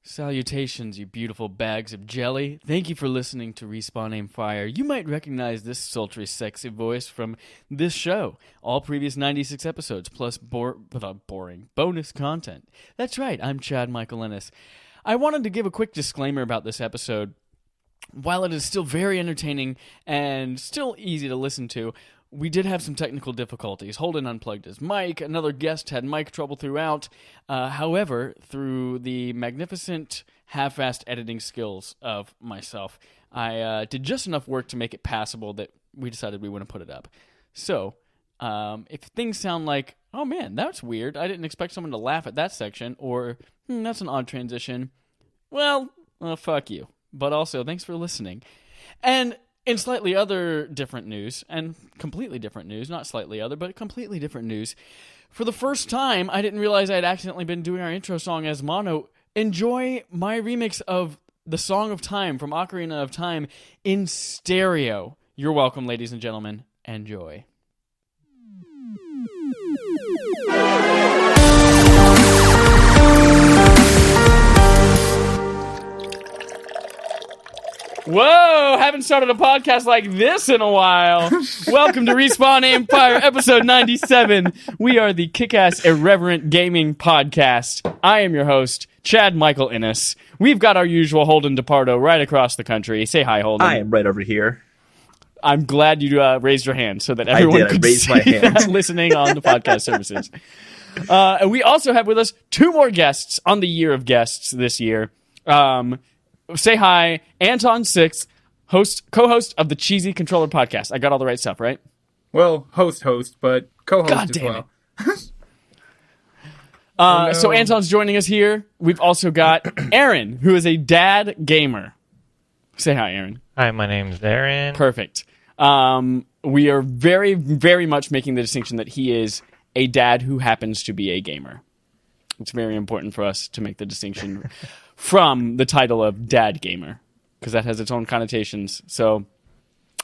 Salutations, you beautiful bags of jelly. Thank you for listening to Respawn Aim Fire. You might recognize this sultry, sexy voice from this show. All previous 96 episodes, plus boring bonus content. That's right, I'm Chad Michael Ennis. I wanted to give a quick disclaimer about this episode. While it is still very entertaining and still easy to listen to, we did have some technical difficulties. Holden unplugged his mic. Another guest had mic trouble throughout. However, through the magnificent half-assed editing skills of myself, I did just enough work to make it passable that we decided we wouldn't put it up. So, if things sound like, oh man, that's weird, I didn't expect someone to laugh at that section, or that's an odd transition, well, fuck you. But also, thanks for listening. And in slightly other different news, and completely different news, not slightly other, but completely different news, for the first time, I didn't realize I had accidentally been doing our intro song as mono. Enjoy my remix of the Song of Time from Ocarina of Time in stereo. You're welcome, ladies and gentlemen. Enjoy. Whoa, haven't started a podcast like this in a while. Welcome to Respawn Aim Fire, episode 97. We are the kick-ass irreverent gaming podcast. I am your host, Chad Michael Ennis. We've got our usual Holden DePardo right across the country. Say hi, Holden. I am right over here. I'm glad you raised your hand so that everyone could see my hand. that listening on the podcast services. And we also have with us two more guests on the year of guests this year. Say hi, Anton Six, co-host of the Cheesy Controller podcast. I got all the right stuff, right? Well, host, but co-host God as damn well. It. So Anton's joining us here. We've also got Aaron, who is a dad gamer. Say hi, Aaron. Hi, my name's Aaron. Perfect. We are very, very much making the distinction that he is a dad who happens to be a gamer. It's very important for us to make the distinction from the title of Dad Gamer, because that has its own connotations. So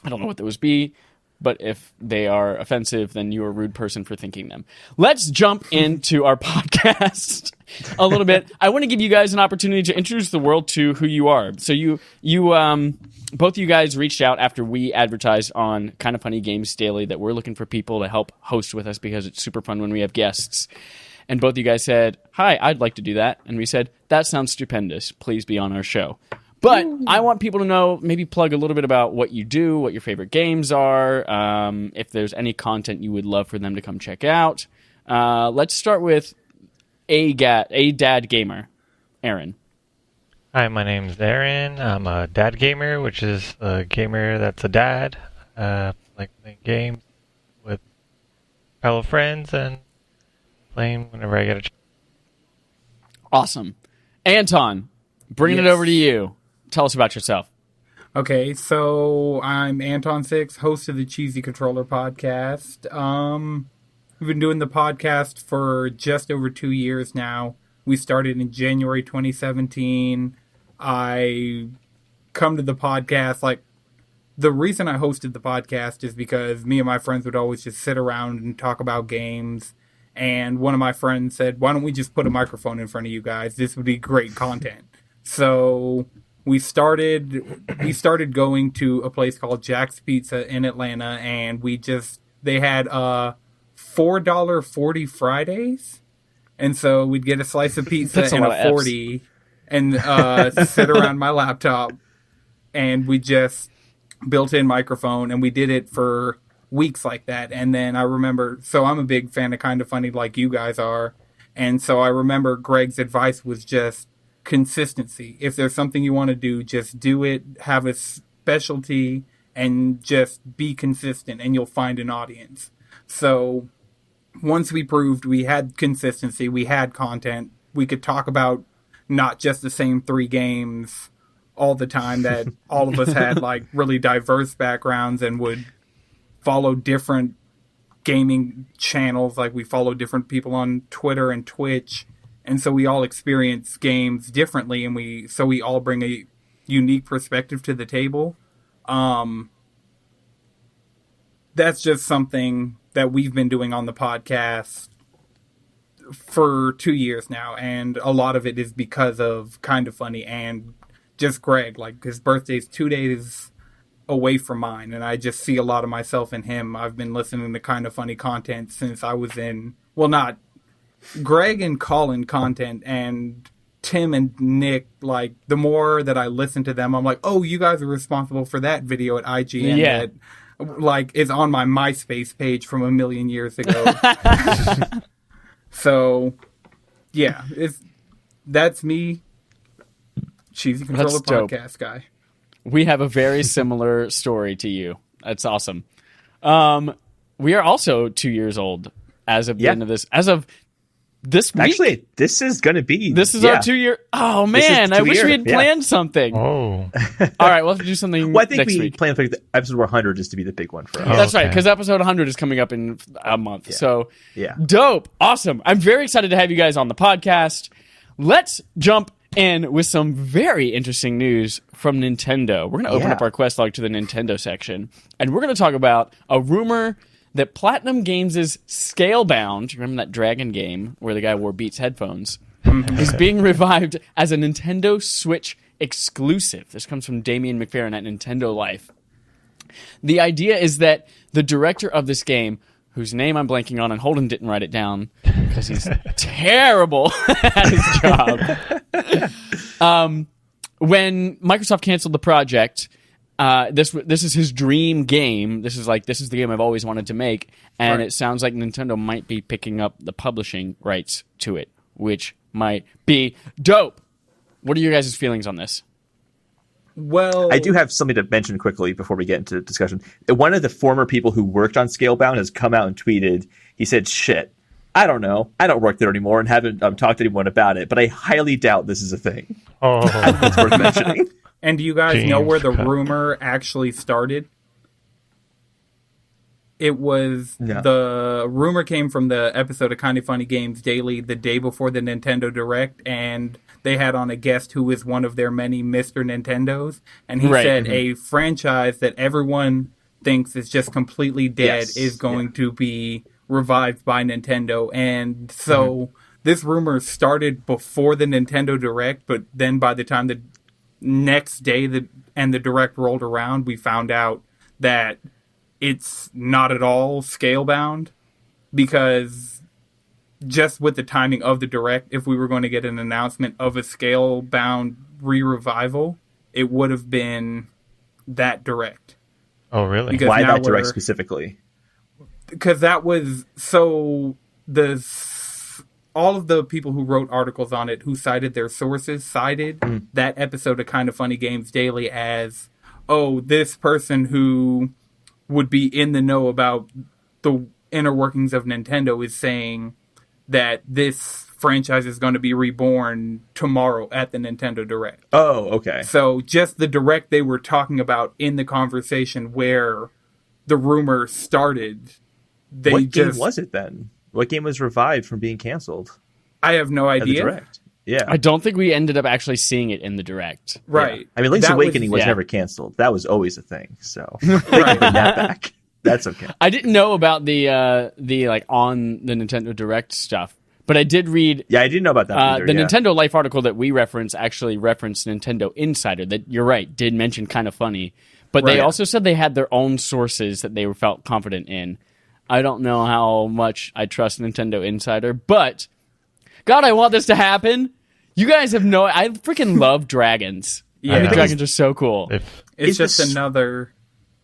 I don't know what those be, but if they are offensive, then you're a rude person for thinking them. Let's jump into our podcast a little bit. I want to give you guys an opportunity to introduce the world to who you are. So you both of you guys reached out after we advertised on Kinda Funny Games Daily that we're looking for people to help host with us because it's super fun when we have guests. And both of you guys said, hi, I'd like to do that. And we said, that sounds stupendous. Please be on our show. But I want people to know, maybe plug a little bit about what you do, what your favorite games are, if there's any content you would love for them to come check out. Let's start with a dad gamer, Aaron. Hi, my name's Aaron. I'm a dad gamer, which is a gamer that's a dad. Like playing games with fellow friends and playing whenever I get a chance. Awesome. Anton, bringing it over to you. Tell us about yourself. Okay, so I'm Anton Six, host of the Cheesy Controller podcast. We've been doing the podcast for just over 2 years now. We started in January 2017. I come to the podcast, the reason I hosted the podcast is because me and my friends would always just sit around and talk about games. And one of my friends said, why don't we just put a microphone in front of you guys? This would be great content. So we started going to a place called Jack's Pizza in Atlanta, and they had $4.40 Fridays. And so we'd get a slice of pizza and a 40 and sit around my laptop, and we just built in microphone, and we did it for weeks like that. And then I remember, so I'm a big fan of Kinda Funny like you guys are, and so I remember Greg's advice was just consistency. If there's something you want to do, just do it, have a specialty, and just be consistent, and you'll find an audience. So once we proved we had consistency, we had content, we could talk about not just the same 3 games all the time, that all of us had really diverse backgrounds and would follow different gaming channels. We follow different people on Twitter and Twitch, and so we all experience games differently, and we all bring a unique perspective to the table. That's just something that we've been doing on the podcast for 2 years now, and a lot of it is because of Kind of Funny and just Greg. Like, his birthday's 2 days away from mine, and I just see a lot of myself in him. I've been listening to Kind of Funny content since I was in, well, not Greg and Colin content, and Tim and Nick. Like, the more that I listen to them, I'm like, oh, you guys are responsible for that video at IGN that, like, is on my MySpace page from a million years ago. So, yeah, that's me, Cheesy Controller Podcast guy. We have a very similar story to you. That's awesome. We are also 2 years old as of the end of this. As of this week? Actually, this is going to be... This is our 2 year... Oh, man, I wish we had planned something. Oh. All right, we'll have to do something well, I think next we week. planned for episode 100 just to be the big one for us. That's right, because episode 100 is coming up in a month. Yeah. So, yeah. Dope. Awesome. I'm very excited to have you guys on the podcast. Let's jump in with some very interesting news from Nintendo. We're going to open up our quest log to the Nintendo section, and we're going to talk about a rumor that Platinum Games' Scalebound, you remember that dragon game where the guy wore Beats headphones, is being revived as a Nintendo Switch exclusive. This comes from Damian McFerrin at Nintendo Life. The idea is that the director of this game, whose name I'm blanking on, and Holden didn't write it down because he's terrible at his job. When Microsoft canceled the project, this is his dream game. This is the game I've always wanted to make, and it sounds like Nintendo might be picking up the publishing rights to it, which might be dope. What are your guys' feelings on this? Well, I do have something to mention quickly before we get into discussion. One of the former people who worked on Scalebound has come out and tweeted. He said, "Shit, I don't know. I don't work there anymore and haven't talked to anyone about it, but I highly doubt this is a thing." Oh, it's worth mentioning. And do you guys know where the rumor actually started? It was the rumor came from the episode of Kind of Funny Games Daily the day before the Nintendo Direct, and they had on a guest who was one of their many Mr. Nintendos, and he said a franchise that everyone thinks is just completely dead is going to be revived by Nintendo. And so this rumor started before the Nintendo Direct, but then by the time the next day the Direct rolled around, we found out that it's not at all Scalebound, because just with the timing of the Direct, if we were going to get an announcement of a Scalebound re-revival, it would have been that Direct. Oh, really? Because why that Direct specifically? Because that was so all of the people who wrote articles on it, who cited their sources, cited that episode of Kind of Funny Games Daily as, oh, this person who would be in the know about the inner workings of Nintendo is saying that this franchise is going to be reborn tomorrow at the Nintendo Direct. Oh, okay. So just the Direct they were talking about in the conversation where the rumor started. What game was it then? What game was revived from being canceled? I have no idea. The Direct. Yeah. I don't think we ended up actually seeing it in the Direct. Right. Yeah. I mean, Link's Awakening was never canceled. That was always a thing. So they can bring that back. That's okay. I didn't know about the like on the Nintendo Direct stuff, but I did read. Yeah, I didn't know about that either. The Nintendo Life article that we actually referenced Nintendo Insider. That, you're right, did mention Kind of Funny, but they also said they had their own sources that they felt confident in. I don't know how much I trust Nintendo Insider, but God, I want this to happen. You guys have I freaking love dragons. Yeah, I think dragons are so cool. It's just another.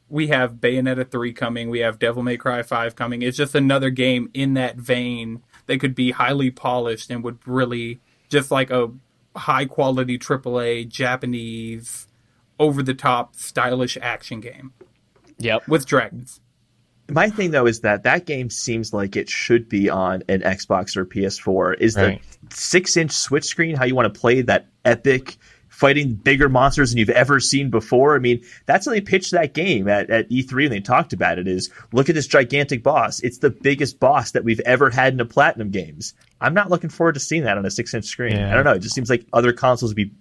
We have Bayonetta 3 coming. We have Devil May Cry 5 coming. It's just another game in that vein that could be highly polished and would really just like a high quality AAA Japanese over the top stylish action game. Yep, with dragons. My thing, though, is that game seems like it should be on an Xbox or PS4. Is the 6-inch Switch screen how you want to play that epic fighting bigger monsters than you've ever seen before? I mean, that's how they pitched that game at E3 when they talked about it, is look at this gigantic boss. It's the biggest boss that we've ever had in a Platinum games. I'm not looking forward to seeing that on a 6-inch screen. I don't know. It just seems like other consoles would be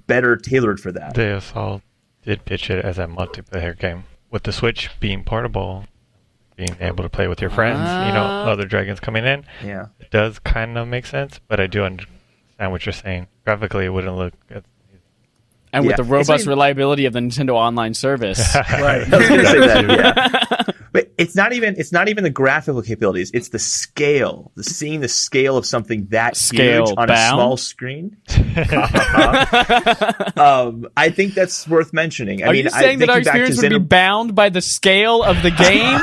better tailored for that. They all did pitch it as a multiplayer game. With the Switch being portable, being able to play with your friends, other dragons coming in. Yeah. It does kind of make sense, but I do understand what you're saying. Graphically, it wouldn't look good. And with the robust reliability of the Nintendo Online service. Right. I was going to say that, yeah. But it's not even the graphical capabilities. It's the scale. Seeing the scale of something that huge on a small screen. I think that's worth mentioning. Are you saying that our experience would be bound by the scale of the game?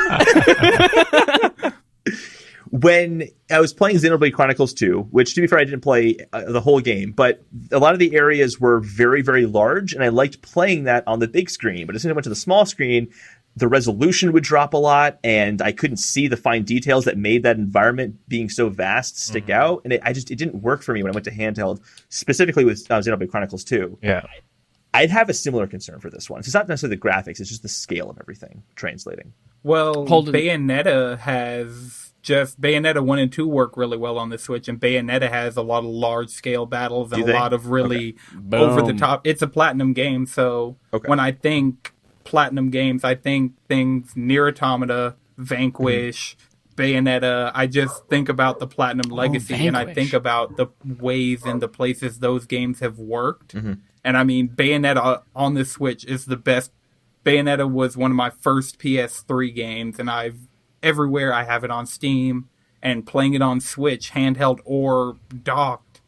When I was playing Xenoblade Chronicles 2, which, to be fair, I didn't play the whole game, but a lot of the areas were very, very large, and I liked playing that on the big screen. But as soon as I went to the small screen, the resolution would drop a lot, and I couldn't see the fine details that made that environment being so vast stick out. And it didn't work for me when I went to handheld, specifically with Xenoblade Chronicles 2. Yeah. I'd have a similar concern for this one. It's not necessarily the graphics, it's just the scale of everything translating. Well, Bayonetta 1 and 2 work really well on the Switch, and Bayonetta has a lot of large-scale battles and a lot of really over-the-top... It's a Platinum game, so when I think Platinum games, I think things Nier Automata, Vanquish, Bayonetta. I just think about the Platinum Legacy, and I think about the ways and the places those games have worked. And I mean, Bayonetta on the Switch is the best. Bayonetta was one of my first PS3 games, and everywhere I have it on Steam, and playing it on Switch, handheld or docked,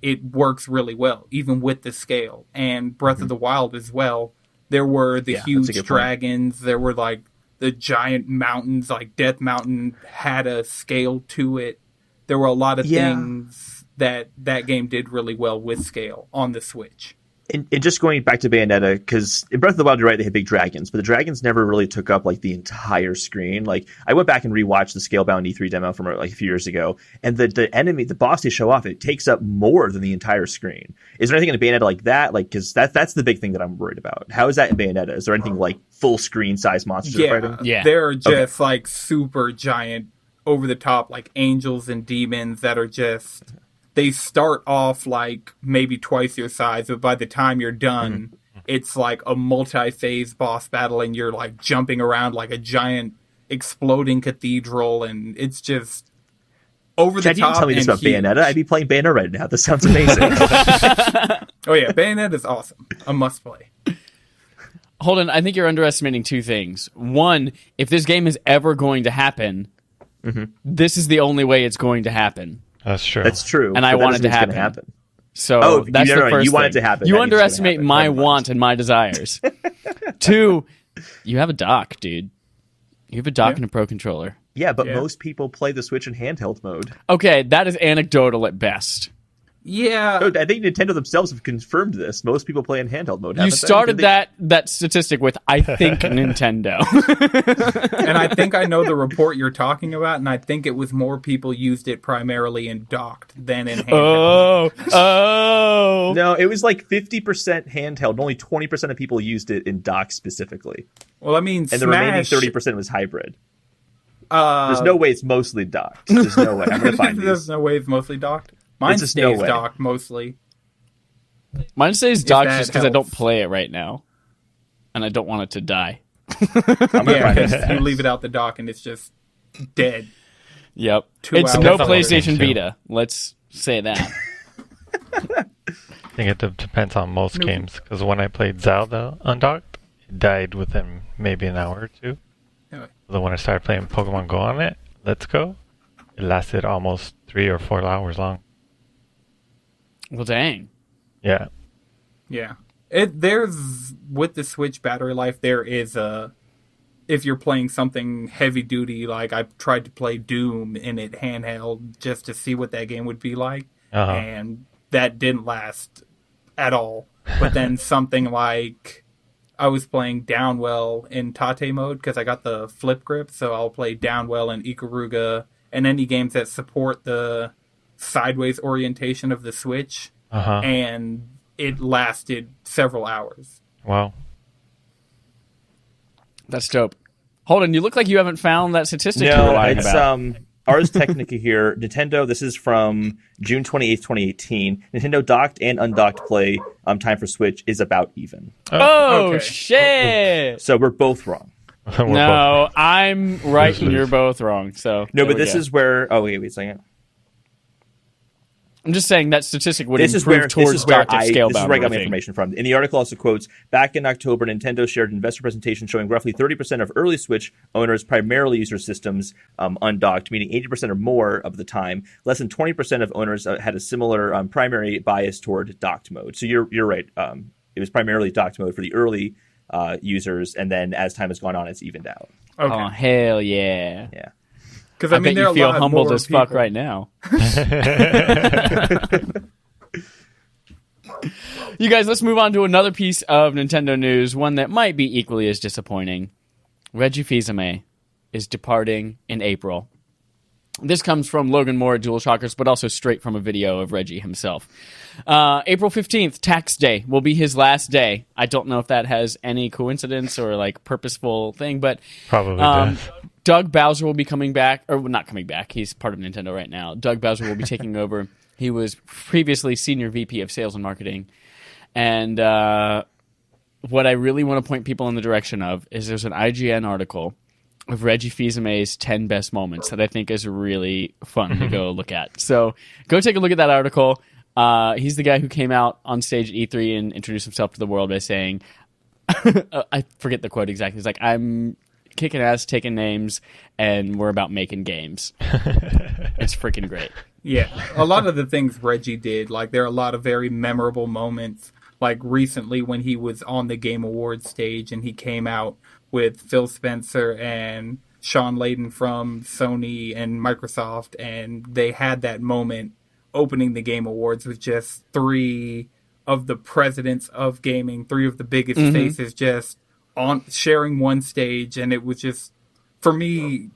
it works really well, even with the scale. And Breath of the Wild as well. There were the huge dragons. There were like the giant mountains, like Death Mountain had a scale to it. There were a lot of things that game did really well with scale on the Switch. And just going back to Bayonetta, because in Breath of the Wild, you're right, they had big dragons, but the dragons never really took up like the entire screen. Like, I went back and rewatched the Scalebound E3 demo from like a few years ago, and the enemy, the boss they show off, it takes up more than the entire screen. Is there anything in Bayonetta like that? Like, because that's the big thing that I'm worried about. How is that in Bayonetta? Is there anything like full screen size monsters fighting? Yeah, they're just like super giant, over the top, like angels and demons that are just. They start off like maybe twice your size, but by the time you're done, it's like a multi-phase boss battle, and you're like jumping around like a giant exploding cathedral, and it's just over the top. You didn't tell me this about Bayonetta. I'd be playing Bayonetta right now. This sounds amazing. Oh yeah, Bayonetta is awesome. A must play. Holden, I think you're underestimating two things. One, if this game is ever going to happen, this is the only way it's going to happen. That's true. That's true. And I want it to happen. So that's the first you want thing. it to happen. You underestimate my want and my desires. Two, you have a dock, dude. You have a dock and a Pro Controller. Yeah, but most people play the Switch in handheld mode. Okay, that is anecdotal at best. Yeah. I think Nintendo themselves have confirmed this. Most people play in handheld mode. You started that statistic with, I think, Nintendo. And I think I know the report you're talking about, and I think it was more people used it primarily in docked than in handheld. Oh. No, it was like 50% handheld, and only 20% of people used it in dock specifically. Well, I mean, and the remaining 30% was hybrid. There's no way it's mostly docked. There's no way. I'm going to find these. There's no way it's mostly docked. Mine stays docked mostly. Mine stays docked just because I don't play it right now. And I don't want it to die. Because you leave it out the dock and it's just dead. Yep. It's no PlayStation Vita. Let's say that. I think it depends on most games. Because when I played Zelda undocked, it died within maybe an hour or two. So when I started playing Pokemon Go on it, Let's Go, it lasted almost 3 or 4 hours long. Well, dang. Yeah. Yeah. There's, with the Switch battery life, there is if you're playing something heavy duty, like I tried to play Doom in it handheld just to see what that game would be like, and that didn't last at all. But then something like, I was playing Downwell in Tate mode because I got the flip grip, so I'll play Downwell and Ikaruga and any games that support the sideways orientation of the Switch, and it lasted several hours. Wow. That's dope. Holden, you look like you haven't found that statistic you were lying about. Ars Technica here. Nintendo, this is from June 28th, 2018. Nintendo docked and undocked play time for Switch is about even. Oh, shit! So we're both wrong. No, I'm right and you're both wrong. So no, but this is where. Oh wait a second. I'm just saying that statistic would improve towards Dr. Scalebound. This is where I got my information from. In the article also quotes, back in October, Nintendo shared an investor presentation showing roughly 30% of early Switch owners primarily use their systems undocked, meaning 80% or more of the time. Less than 20% of owners had a similar primary bias toward docked mode. So you're right. It was primarily docked mode for the early users, and then as time has gone on, it's evened out. Okay. Oh, hell yeah. Yeah. Because I mean, bet you feel humbled as fuck right now. You guys, let's move on to another piece of Nintendo news, one that might be equally as disappointing. Reggie Fils-Aime is departing in April. This comes from Logan Moore at DualShockers, but also straight from a video of Reggie himself. April 15th, tax day, will be his last day. I don't know if that has any coincidence or like purposeful thing, but probably does. Doug Bowser will be coming back, or not coming back. He's part of Nintendo right now. Doug Bowser will be taking over. He was previously Senior VP of Sales and Marketing. And what I really want to point people in the direction of is there's an IGN article of Reggie Fils-Aime's 10 best moments that I think is really fun to go look at. So go take a look at that article. He's the guy who came out on stage at E3 and introduced himself to the world by saying, I forget the quote exactly. He's like, I'm kicking ass, taking names, and we're about making games. It's freaking great. Yeah, a lot of the things Reggie did, like there are a lot of very memorable moments. Like recently when he was on the Game Awards stage and he came out with Phil Spencer and Sean Layden from Sony and Microsoft, and they had that moment opening the Game Awards with just three of the presidents of gaming, three of the biggest faces just on sharing one stage. And it was just, for me,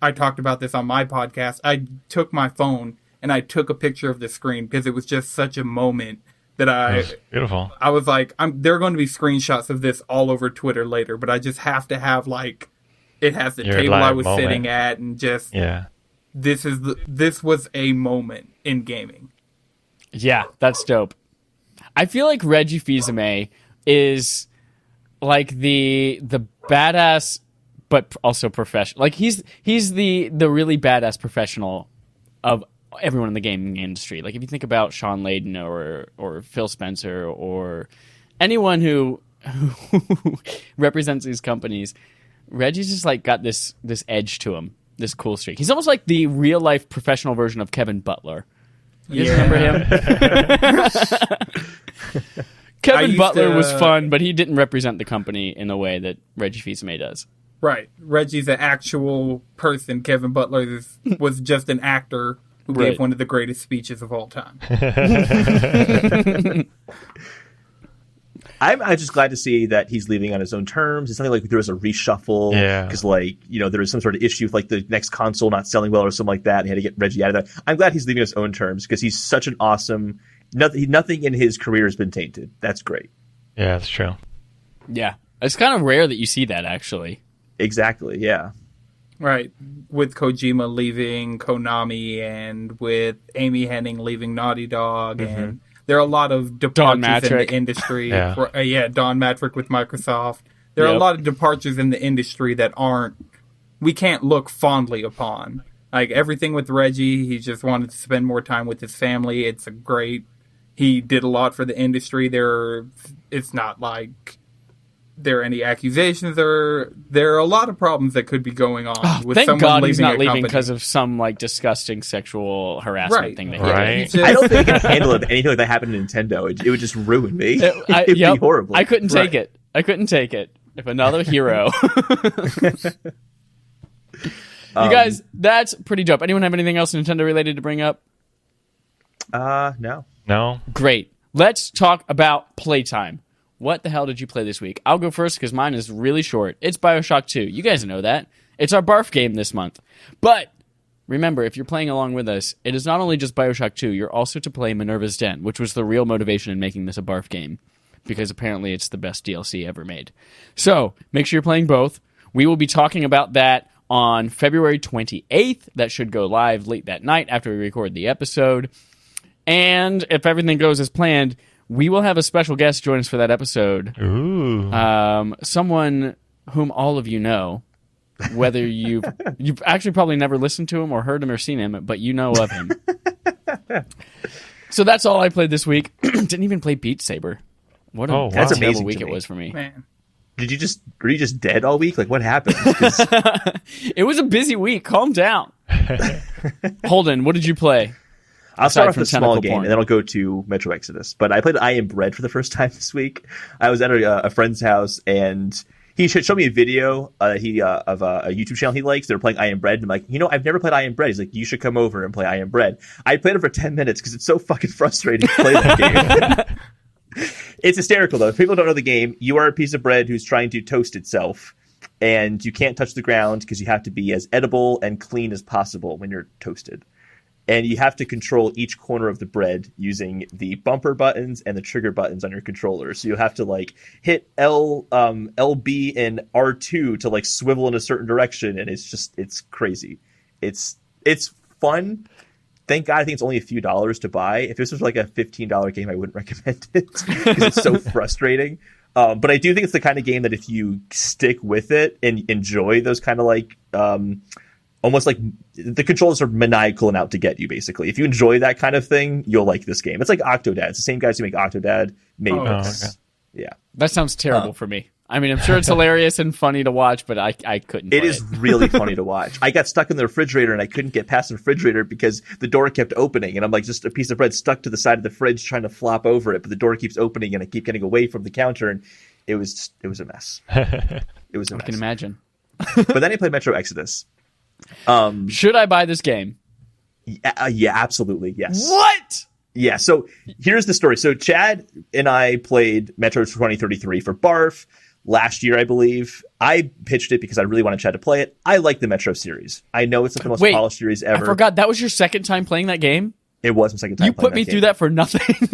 I talked about this on my podcast. I took my phone and I took a picture of the screen because it was just such a moment that beautiful. I was like, there are going to be screenshots of this all over Twitter later, but I just have to have like, it has the table I was sitting at, and just this was a moment in gaming. Yeah, that's dope. I feel like Reggie Fils-Aime is like the badass, but also professional. Like he's the really badass professional of everyone in the gaming industry. Like if you think about Sean Layden or Phil Spencer or anyone who represents these companies, Reggie's just like got this edge to him, this cool streak. He's almost like the real life professional version of Kevin Butler. You guys remember him? Kevin Butler was fun, but he didn't represent the company in a way that Reggie Fils-Aime does. Right. Reggie's an actual person. Kevin Butler was just an actor who gave one of the greatest speeches of all time. I'm just glad to see that he's leaving on his own terms. It's something like there was a reshuffle because, there was some sort of issue with like the next console not selling well or something like that. And he had to get Reggie out of that. I'm glad he's leaving on his own terms because he's such an awesome. Nothing in his career has been tainted. That's great. Yeah, that's true. Yeah, it's kind of rare that you see that actually. Exactly. Yeah. Right. With Kojima leaving Konami and with Amy Hennig leaving Naughty Dog and there are a lot of departures in the industry. Don Matrick with Microsoft. There are a lot of departures in the industry that we can't look fondly upon. Like everything with Reggie, he just wanted to spend more time with his family. He did a lot for the industry. It's not like there are any accusations. There are a lot of problems that could be going on with someone God leaving he's not a leaving company. Because of some like disgusting sexual harassment thing that he did. I don't think I can handle anything like that happened in Nintendo. It would just ruin me. It'd be horrible. I couldn't take it. I couldn't take it. If another hero. You guys, that's pretty dope. Anyone have anything else Nintendo related to bring up? No. No. Great. Let's talk about playtime. What the hell did you play this week? I'll go first because mine is really short. It's BioShock 2. You guys know that. It's our barf game this month. But remember, if you're playing along with us, it is not only just BioShock 2, you're also to play Minerva's Den, which was the real motivation in making this a barf game, because apparently it's the best DLC ever made. So make sure you're playing both. We will be talking about that on February 28th. That should go live late that night after we record the episode. And if everything goes as planned, we will have a special guest join us for that episode. Ooh. Someone whom all of you know, whether you've actually probably never listened to him or heard him or seen him, but you know of him. So that's all I played this week. Didn't even play Beat Saber. What a That's terrible amazing week to it me. was for me. Man. Were you just dead all week? Like, what happened? 'Cause It was a busy week. Calm down. Holden, what did you play? I'll start off from with a small tentacle game, porn. and then I'll go to Metro Exodus. But I played I Am Bread for the first time this week. I was at a friend's house, and he showed me a video of a YouTube channel he likes. They were playing I Am Bread, and I'm like, I've never played I Am Bread. He's like, you should come over and play I Am Bread. I played it for 10 minutes because it's so fucking frustrating to play that game. It's hysterical, though. If people don't know the game, you are a piece of bread who's trying to toast itself, and you can't touch the ground because you have to be as edible and clean as possible when you're toasted. And you have to control each corner of the bread using the bumper buttons and the trigger buttons on your controller. So you have to hit LB and R2 to swivel in a certain direction, and it's crazy. It's fun. Thank God I think it's only a few dollars to buy. If this was a $15 game, I wouldn't recommend it because it's so frustrating. But I do think it's the kind of game that if you stick with it and enjoy those kind of almost like the controls are maniacal and out to get you, basically. If you enjoy that kind of thing, you'll like this game. It's like Octodad. It's the same guys who make Octodad made this. Okay. Yeah. That sounds terrible for me. I mean, I'm sure it's hilarious and funny to watch, but I couldn't play It is really funny to watch. I got stuck in the refrigerator and I couldn't get past the refrigerator because the door kept opening, and I'm just a piece of bread stuck to the side of the fridge trying to flop over it, but the door keeps opening and I keep getting away from the counter, and it was a mess. It was a mess. I can imagine. But then I played Metro Exodus. Should I buy this game? Yeah, absolutely. Yes. What? Yeah. So here's the story. So Chad and I played Metro 2033 for Barf last year, I believe. I pitched it because I really wanted Chad to play it. I like the Metro series. I know it's not the most polished series ever. I forgot that was your second time playing that game? It was my second time You playing put me that through game. that for nothing.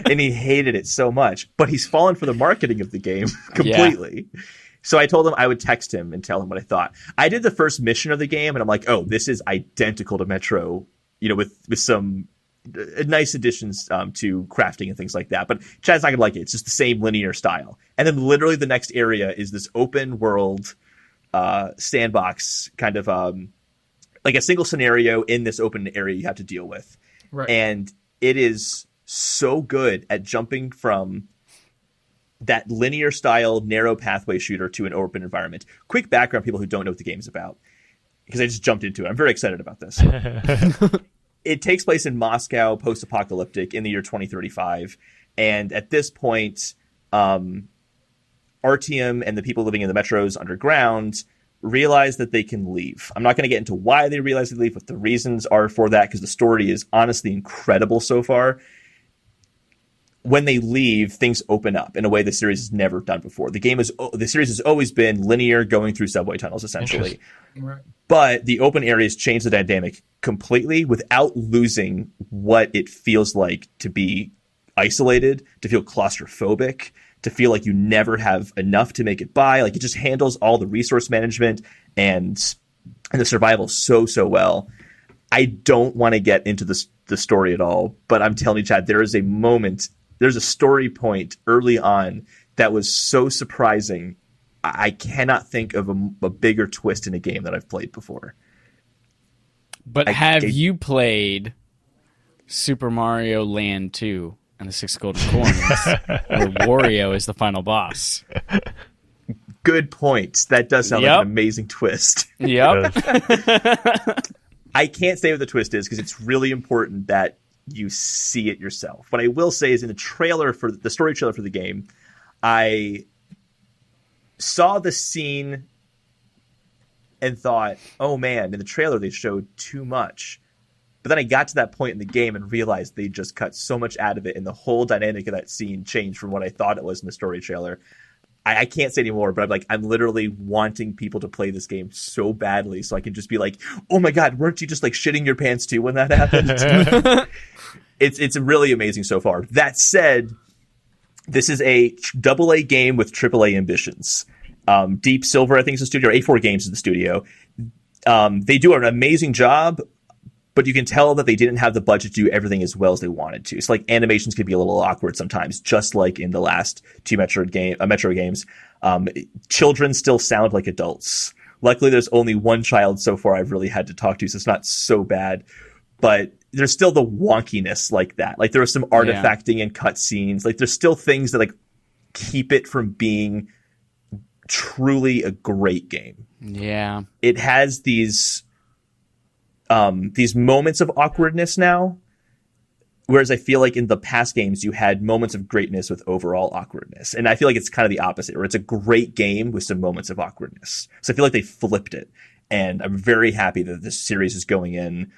And he hated it so much. But he's fallen for the marketing of the game completely. Yeah. So I told him I would text him and tell him what I thought. I did the first mission of the game, and I'm like, oh, this is identical to Metro, with some nice additions to crafting and things like that. But Chad's not going to like it. It's just the same linear style. And then literally the next area is this open world sandbox kind of like a single scenario in this open area you have to deal with. Right. And it is so good at jumping from that linear style narrow pathway shooter to an open environment. Quick background, people who don't know what the game's about, because I just jumped into it. I'm very excited about this. It takes place in Moscow, post-apocalyptic, in the year 2035. And at this point, Artyom and the people living in the metros underground realize that they can leave. I'm not going to get into why they realize they leave, what the reasons are for that, because the story is honestly incredible so far. When they leave, things open up in a way the series has never done before. The series has always been linear, going through subway tunnels, essentially. Right. But the open areas change the dynamic completely without losing what it feels like to be isolated, to feel claustrophobic, to feel like you never have enough to make it by. Like, it just handles all the resource management and the survival so well. I don't want to get into the story at all, but I'm telling you, Chad, there's a story point early on that was so surprising. I cannot think of a bigger twist in a game that I've played before. But have you played Super Mario Land 2 and the 6 Golden Coins, where Wario is the final boss? Good point. That does sound like an amazing twist. Yep. I can't say what the twist is because it's really important that you see it yourself. What I will say is, in the story trailer for the game, I saw the scene and thought, oh man, in the trailer they showed too much. But then I got to that point in the game and realized they just cut so much out of it, and the whole dynamic of that scene changed from what I thought it was in the story trailer. I can't say anymore, but I'm literally wanting people to play this game so badly so I can just be like, oh my god, weren't you just shitting your pants too when that happened? It's really amazing so far. That said, this is a AA game with AAA ambitions. Deep Silver, I think, is the studio, or A4 Games is the studio. They do an amazing job, but you can tell that they didn't have the budget to do everything as well as they wanted to. So animations could be a little awkward sometimes, just like in the last two Metro games. Children still sound like adults. Luckily, there's only one child so far I've really had to talk to, so it's not so bad. But there's still the wonkiness like that. Like there was some artifacting and cutscenes. Like there's still things that like keep it from being truly a great game. Yeah. It has these moments of awkwardness now, whereas I feel like in the past games you had moments of greatness with overall awkwardness. And I feel like it's kind of the opposite, where it's a great game with some moments of awkwardness. So I feel like they flipped it. And I'm very happy that this series is going in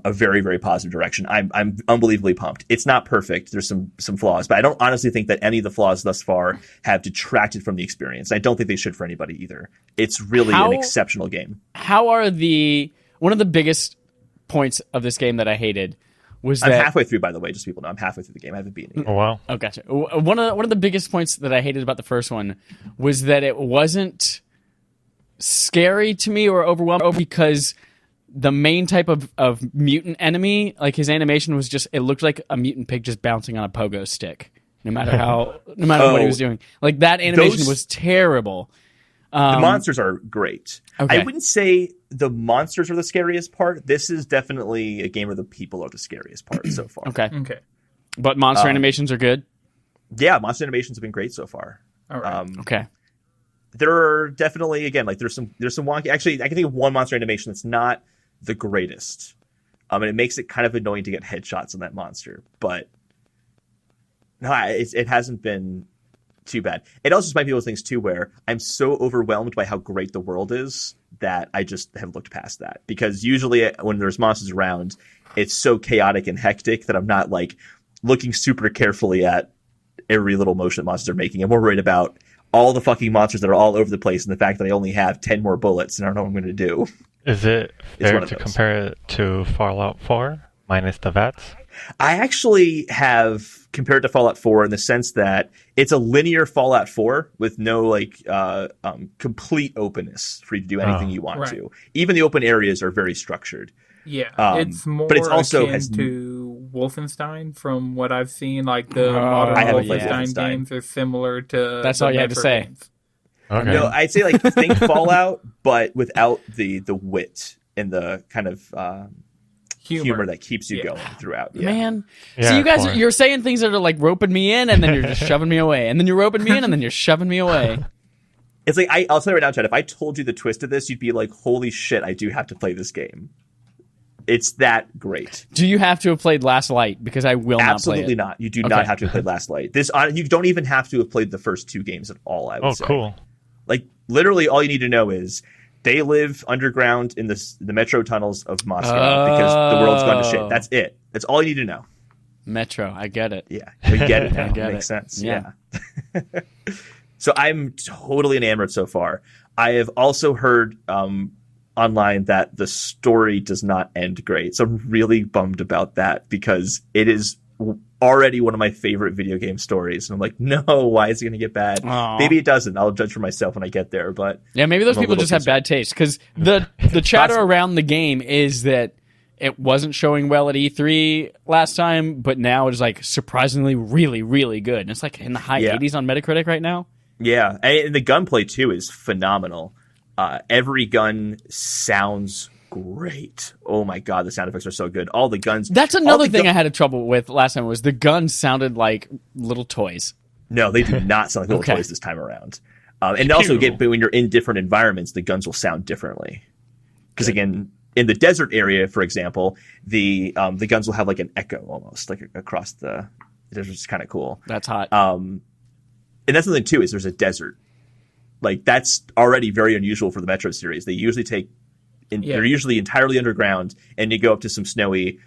a very, very positive direction. I'm unbelievably pumped. It's not perfect. There's some flaws, but I don't honestly think that any of the flaws thus far have detracted from the experience. I don't think they should for anybody either. It's really an exceptional game. How are one of the biggest points of this game that I hated was that... I'm halfway through, by the way, just so people know. I'm halfway through the game. I haven't beaten it yet. Oh, wow. Oh, gotcha. One of the biggest points that I hated about the first one was that it wasn't scary to me or overwhelming because the main type of mutant enemy, like his animation was just, it looked like a mutant pig just bouncing on a pogo stick, no matter what he was doing. Like that animation was terrible. The monsters are great. Okay. I wouldn't say the monsters are the scariest part. This is definitely a game where the people are the scariest part so far. Okay. Okay. But monster animations are good? Yeah, monster animations have been great so far. All right. Okay. There are definitely, again, like there's some wonky. Actually, I can think of one monster animation that's not the greatest. And it makes it kind of annoying to get headshots on that monster. But no, it hasn't been too bad. It also just might be those things too where I'm so overwhelmed by how great the world is that I just have looked past that. Because usually when there's monsters around, it's so chaotic and hectic that I'm not like looking super carefully at every little motion that monsters are making. I'm more worried about all the fucking monsters that are all over the place and the fact that I only have 10 more bullets and I don't know what I'm going to do. Is it fair to compare it to Fallout 4 minus the VATS? I actually have compared to Fallout 4 in the sense that it's a linear Fallout 4 with no like complete openness for you to do anything you want to. Even the open areas are very structured. Yeah, it's more but it's also akin to Wolfenstein from what I've seen. Like the modern Wolfenstein games are similar to. That's all you had to say. Games. Okay. No, I'd say like think Fallout, but without the wit and the kind of humor that keeps you going throughout. Yeah. Man, so you guys, you're saying things that are like roping me in, and then you're just shoving me away, and then you're roping me in, and then you're shoving me away. It's like I'll tell you right now, Chad. If I told you the twist of this, you'd be like, "Holy shit! I do have to play this game." It's that great. Do you have to have played Last Light? Because I will not play it. Absolutely not. You do not have to have played Last Light. You don't even have to have played the first two games at all, I would say. Oh, cool. Like, literally all you need to know is they live underground in the metro tunnels of Moscow because the world's gone to shit. That's it. That's all you need to know. Metro. I get it. Yeah. We get it now. I get it makes sense. Yeah. So I'm totally enamored so far. I have also heard online that the story does not end great. So I'm really bummed about that because it is already one of my favorite video game stories. And I'm like, no, why is it going to get bad? Aww. Maybe it doesn't. I'll judge for myself when I get there. But yeah, maybe those people just have bad taste because the chatter around the game is that it wasn't showing well at E3 last time, but now it's like surprisingly really, really good. And it's like in the high 80s on Metacritic right now. Yeah, and the gunplay too is phenomenal. Every gun sounds great. Oh my god, the sound effects are so good. All the guns. That's another thing I had trouble with last time was the guns sounded like little toys. No, they do not sound like little toys this time around. And also, when you're in different environments, the guns will sound differently. Because again, in the desert area, for example, the guns will have like an echo almost, like across the desert. It's kind of cool. That's hot. And that's something too is there's a desert. Like that's already very unusual for the Metro series. They usually they're usually entirely underground, and you go up to some snowy,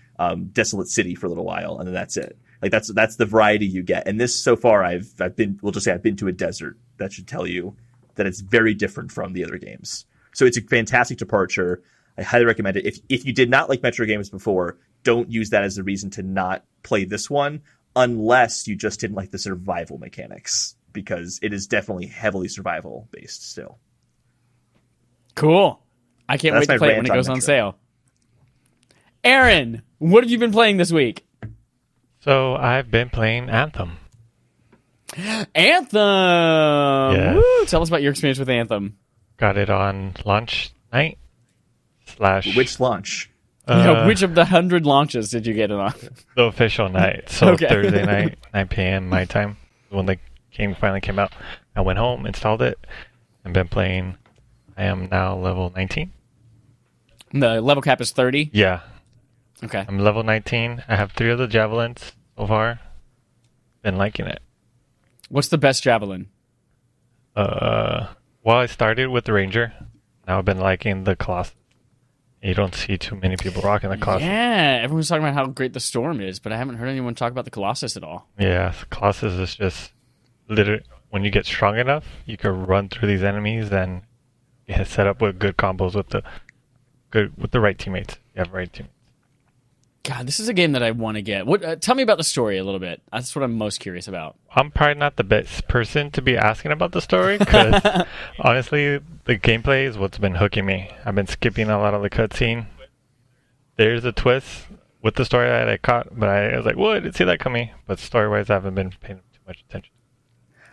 desolate city for a little while, and then that's it. Like that's the variety you get. And this so far, I've been to a desert. That should tell you that it's very different from the other games. So it's a fantastic departure. I highly recommend it. If you did not like Metro games before, don't use that as a reason to not play this one, unless you just didn't like the survival mechanics, because it is definitely heavily survival based still. Cool. I can't wait to play it when it goes on sale. Aaron, what have you been playing this week? So I've been playing Anthem. Anthem! Yes. Woo! Tell us about your experience with Anthem. Got it on launch night / Which launch? Which of the 100 launches did you get it on? The official night. So Okay. Thursday night, 9 p.m. my time, when the game finally came out. I went home, installed it, and been playing. I am now level 19. The level cap is 30? Yeah, Okay. I'm level 19. I have 3 of the javelins so far. Been liking it. What's the best javelin? Well, I started with the Ranger. Now I've been liking the Colossus. You don't see too many people rocking the Colossus. Yeah, everyone's talking about how great the Storm is, but I haven't heard anyone talk about the Colossus at all. Yeah, Colossus is just literally, when you get strong enough, you can run through these enemies and get set up with good combos with the right teammates. You have right teammates. God, this is a game that I want to get. What? Tell me about the story a little bit. That's what I'm most curious about. I'm probably not the best person to be asking about the story because honestly, the gameplay is what's been hooking me. I've been skipping a lot of the cutscene. There's a twist with the story that I caught, but I was like, "Whoa, I didn't see that coming." But story-wise, I haven't been paying too much attention.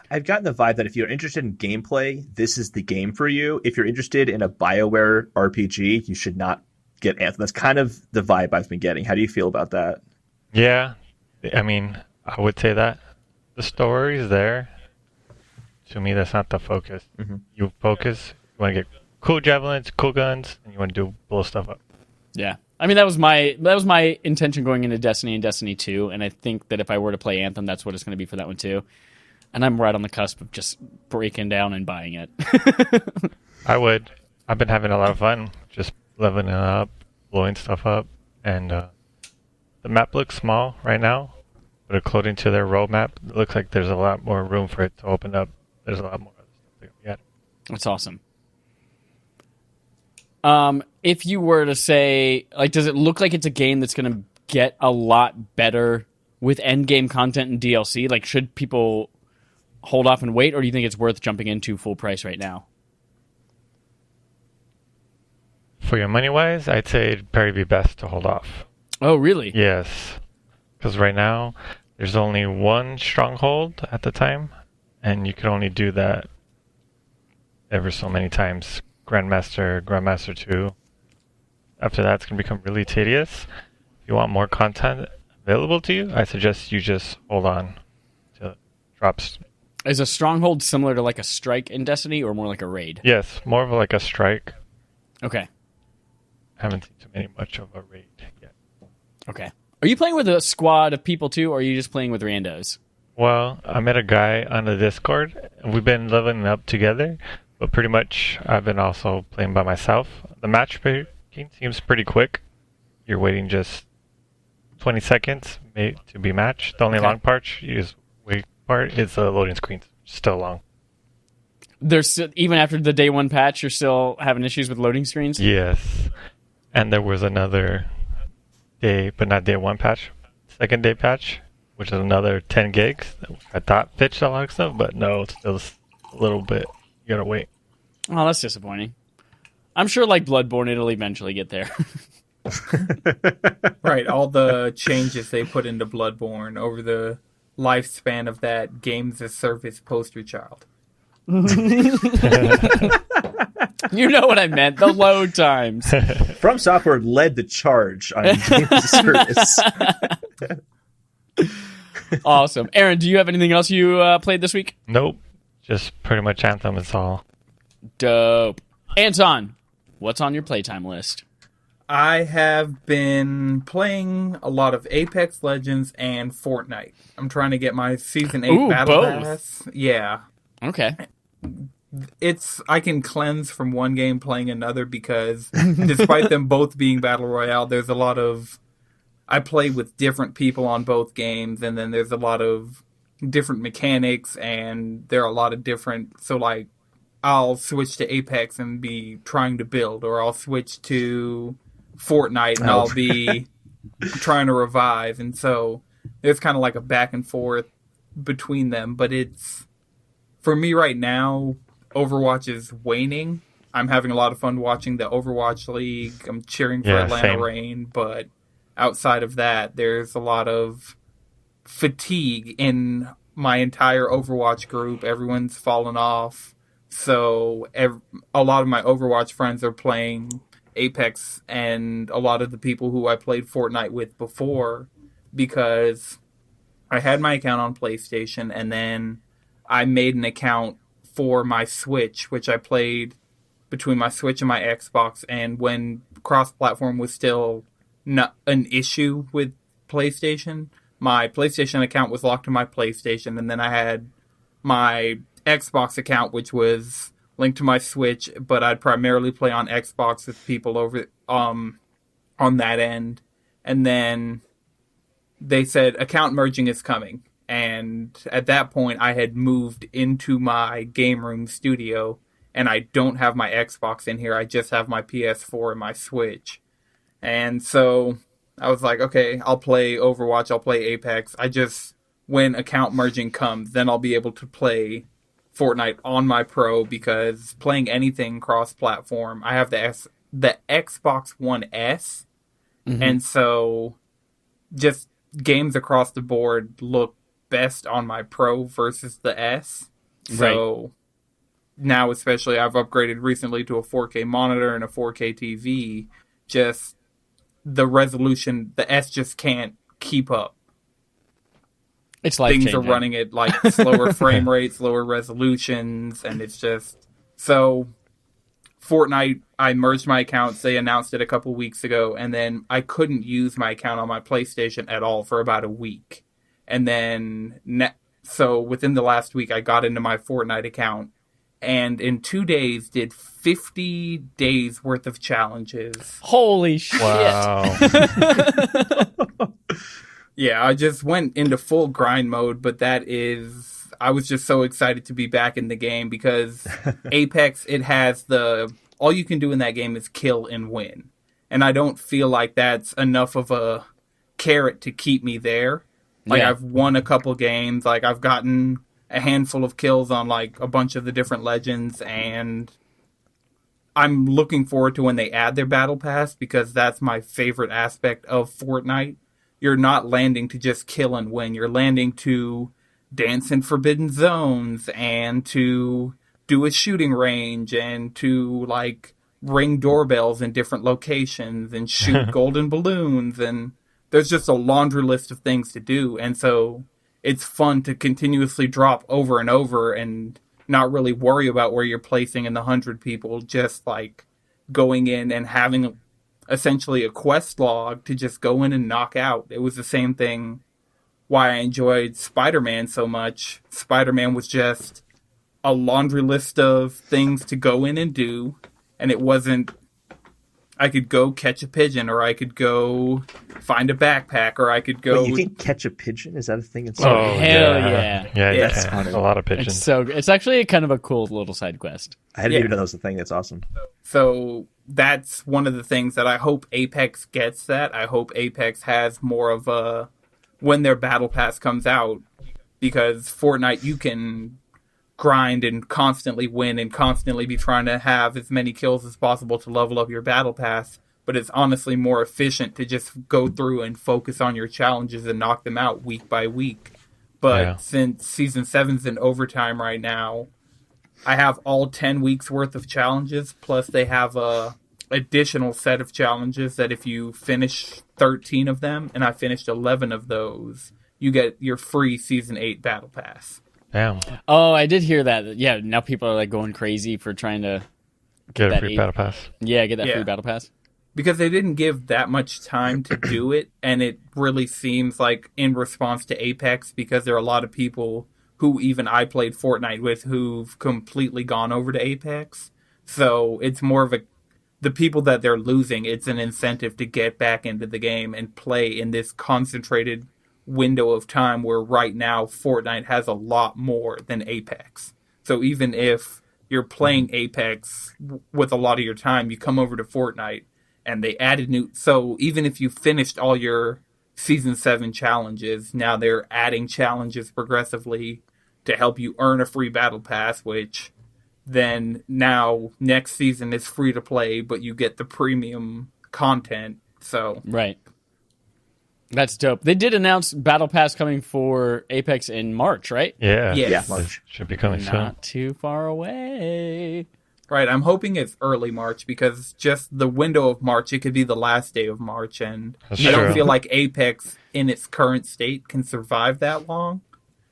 I've gotten the vibe that if you're interested in gameplay, this is the game for you. If you're interested in a BioWare RPG, you should not get Anthem. That's kind of the vibe I've been getting. How do you feel about that? Yeah, I mean, I would say that the story is there. To me, that's not the focus. Mm-hmm. You focus, you want to get cool javelins, cool guns, and you want to blow stuff up. Yeah. I mean, that was my intention going into Destiny and Destiny 2, and I think that if I were to play Anthem, that's what it's going to be for that one too. And I'm right on the cusp of just breaking down and buying it. I would. I've been having a lot of fun just leveling up, blowing stuff up, and the map looks small right now, but according to their roadmap, it looks like there's a lot more room for it to open up. There's a lot more other stuff to get. That's awesome. If you were to say, like, does it look like it's a game that's going to get a lot better with endgame content and DLC? Like, should people hold off and wait, or do you think it's worth jumping into full price right now? For your money wise, I'd say it'd probably be best to hold off. Oh, really? Yes, because right now there's only one stronghold at the time, and you can only do that ever so many times. Grandmaster 2. After that, it's going to become really tedious. If you want more content available to you, I suggest you just hold on to drops. Is a stronghold similar to like a strike in Destiny, or more like a raid? Yes, more of like a strike. Okay. Haven't seen too many much of a raid yet. Okay. Are you playing with a squad of people too, or are you just playing with randos? Well, I met a guy on the Discord. We've been leveling up together, but pretty much I've been also playing by myself. The matchmaking seems pretty quick. You're waiting just 20 seconds to be matched. The only long part is the loading screen. Still long. There's even after the day one patch, you're still having issues with loading screens? Yes. And there was another day, but not day one patch, second day patch, which is another 10 gigs. I thought fixed a lot of stuff, but no, it's still a little bit. You gotta wait. Oh, that's disappointing. I'm sure like Bloodborne, it'll eventually get there. Right, all the changes they put into Bloodborne over the lifespan of that games as service poster child. You know what I meant, the load times. From Software led the charge on games as a service. Awesome. Aaron, do you have anything else you played this week? Nope. Just pretty much Anthem is all. Dope. Anton, what's on your playtime list? I have been playing a lot of Apex Legends and Fortnite. I'm trying to get my Season 8 Battle both. Pass. Yeah. Okay. I can cleanse from one game playing another because despite them both being Battle Royale, there's a lot of... I play with different people on both games, and then there's a lot of different mechanics, and there are a lot of different... So, like, I'll switch to Apex and be trying to build, or I'll switch to Fortnite and I'll be trying to revive, and so there's kind of like a back and forth between them, but it's... For me right now, Overwatch is waning. I'm having a lot of fun watching the Overwatch League. I'm cheering for Atlanta same. Reign, but outside of that, there's a lot of fatigue in my entire Overwatch group. Everyone's fallen off. So a lot of my Overwatch friends are playing Apex, and a lot of the people who I played Fortnite with before, because I had my account on PlayStation, and then I made an account for my Switch, which I played between my Switch and my Xbox, and when cross-platform was still not an issue with PlayStation, my PlayStation account was locked to my PlayStation, and then I had my Xbox account, which was linked to my Switch, but I'd primarily play on Xbox with people over on that end. And then they said account merging is coming, and at that point I had moved into my game room studio, and I don't have my Xbox in here. I just have my PS4 and my Switch. And so I was like, okay, I'll play Overwatch, I'll play Apex. When account merging comes, then I'll be able to play Fortnite on my Pro, because playing anything cross-platform, I have the Xbox One S, and so just games across the board look best on my Pro versus the S. So now especially I've upgraded recently to a 4K monitor and a 4K TV. Just the resolution, the S just can't keep up. It's like things are running at like slower frame rates, lower resolutions, and it's just so. Fortnite, I merged my accounts. They announced it a couple weeks ago, and then I couldn't use my account on my PlayStation at all for about a week. And then, so within the last week, I got into my Fortnite account, and in 2 days did 50 days worth of challenges. Holy shit! Wow. Yeah, I just went into full grind mode, but I was just so excited to be back in the game, because Apex, it has all you can do in that game is kill and win. And I don't feel like that's enough of a carrot to keep me there. Like, I've won a couple games, like I've gotten a handful of kills on like a bunch of the different legends, and I'm looking forward to when they add their battle pass, because that's my favorite aspect of Fortnite. You're not landing to just kill and win. You're landing to dance in forbidden zones, and to do a shooting range, and to like ring doorbells in different locations, and shoot golden balloons, and there's just a laundry list of things to do. And so it's fun to continuously drop over and over and not really worry about where you're placing in the 100 people, just like going in and having essentially a quest log to just go in and knock out. It was the same thing why I enjoyed Spider-Man so much. Spider-Man was just a laundry list of things to go in and do, and it wasn't, I could go catch a pigeon, or I could go find a backpack, or I could go... Wait, you can catch a pigeon? Is that a thing? Hell yeah. Yeah, that's funny. A lot of pigeons. It's actually kind of a cool little side quest. I didn't even know that was a thing. That's awesome. So that's one of the things that I hope Apex gets that. I hope Apex has more of a... when their battle pass comes out, because Fortnite, you can grind and constantly win and constantly be trying to have as many kills as possible to level up your battle pass, but it's honestly more efficient to just go through and focus on your challenges and knock them out week by week. But since Season 7's in overtime right now, I have all 10 weeks worth of challenges, plus they have a additional set of challenges that if you finish 13 of them, and I finished 11 of those, you get your free Season 8 Battle Pass. Damn. Oh, I did hear that. Yeah, now people are like going crazy for trying to get a free battle pass. Yeah, get that free battle pass. Because they didn't give that much time to do it, and it really seems like in response to Apex, because there are a lot of people who even I played Fortnite with who've completely gone over to Apex. So it's more of the people that they're losing, it's an incentive to get back into the game and play in this concentrated window of time, where right now Fortnite has a lot more than Apex. So even if you're playing Apex with a lot of your time, you come over to Fortnite and they added new... So even if you finished all your Season 7 challenges, now they're adding challenges progressively to help you earn a free battle pass, which then now next season is free to play, but you get the premium content. So right. That's dope. They did announce Battle Pass coming for Apex in March, right? Yeah. Yes. March. Should be coming soon. Not too far away. Right, I'm hoping it's early March because just the window of March, it could be the last day of March, and That's I don't true. feel like Apex in its current state can survive that long.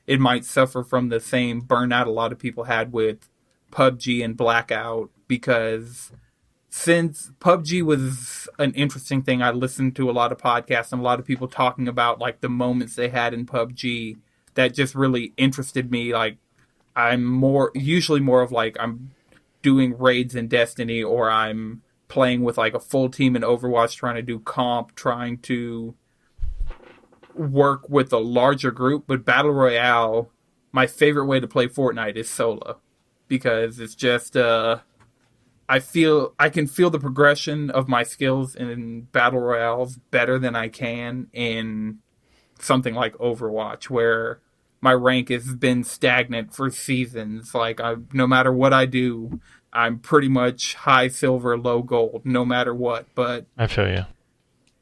It might suffer from the same burnout a lot of people had with PUBG and Blackout, because since PUBG was an interesting thing, I listened to a lot of podcasts and a lot of people talking about like the moments they had in PUBG that just really interested me. Like, I'm usually more of like I'm doing raids in Destiny, or I'm playing with like a full team in Overwatch, trying to do comp, trying to work with a larger group. But Battle Royale, my favorite way to play Fortnite is solo, because it's just I can feel the progression of my skills in Battle Royales better than I can in something like Overwatch, where my rank has been stagnant for seasons. Like, no matter what I do, I'm pretty much high silver, low gold, no matter what. But I feel you.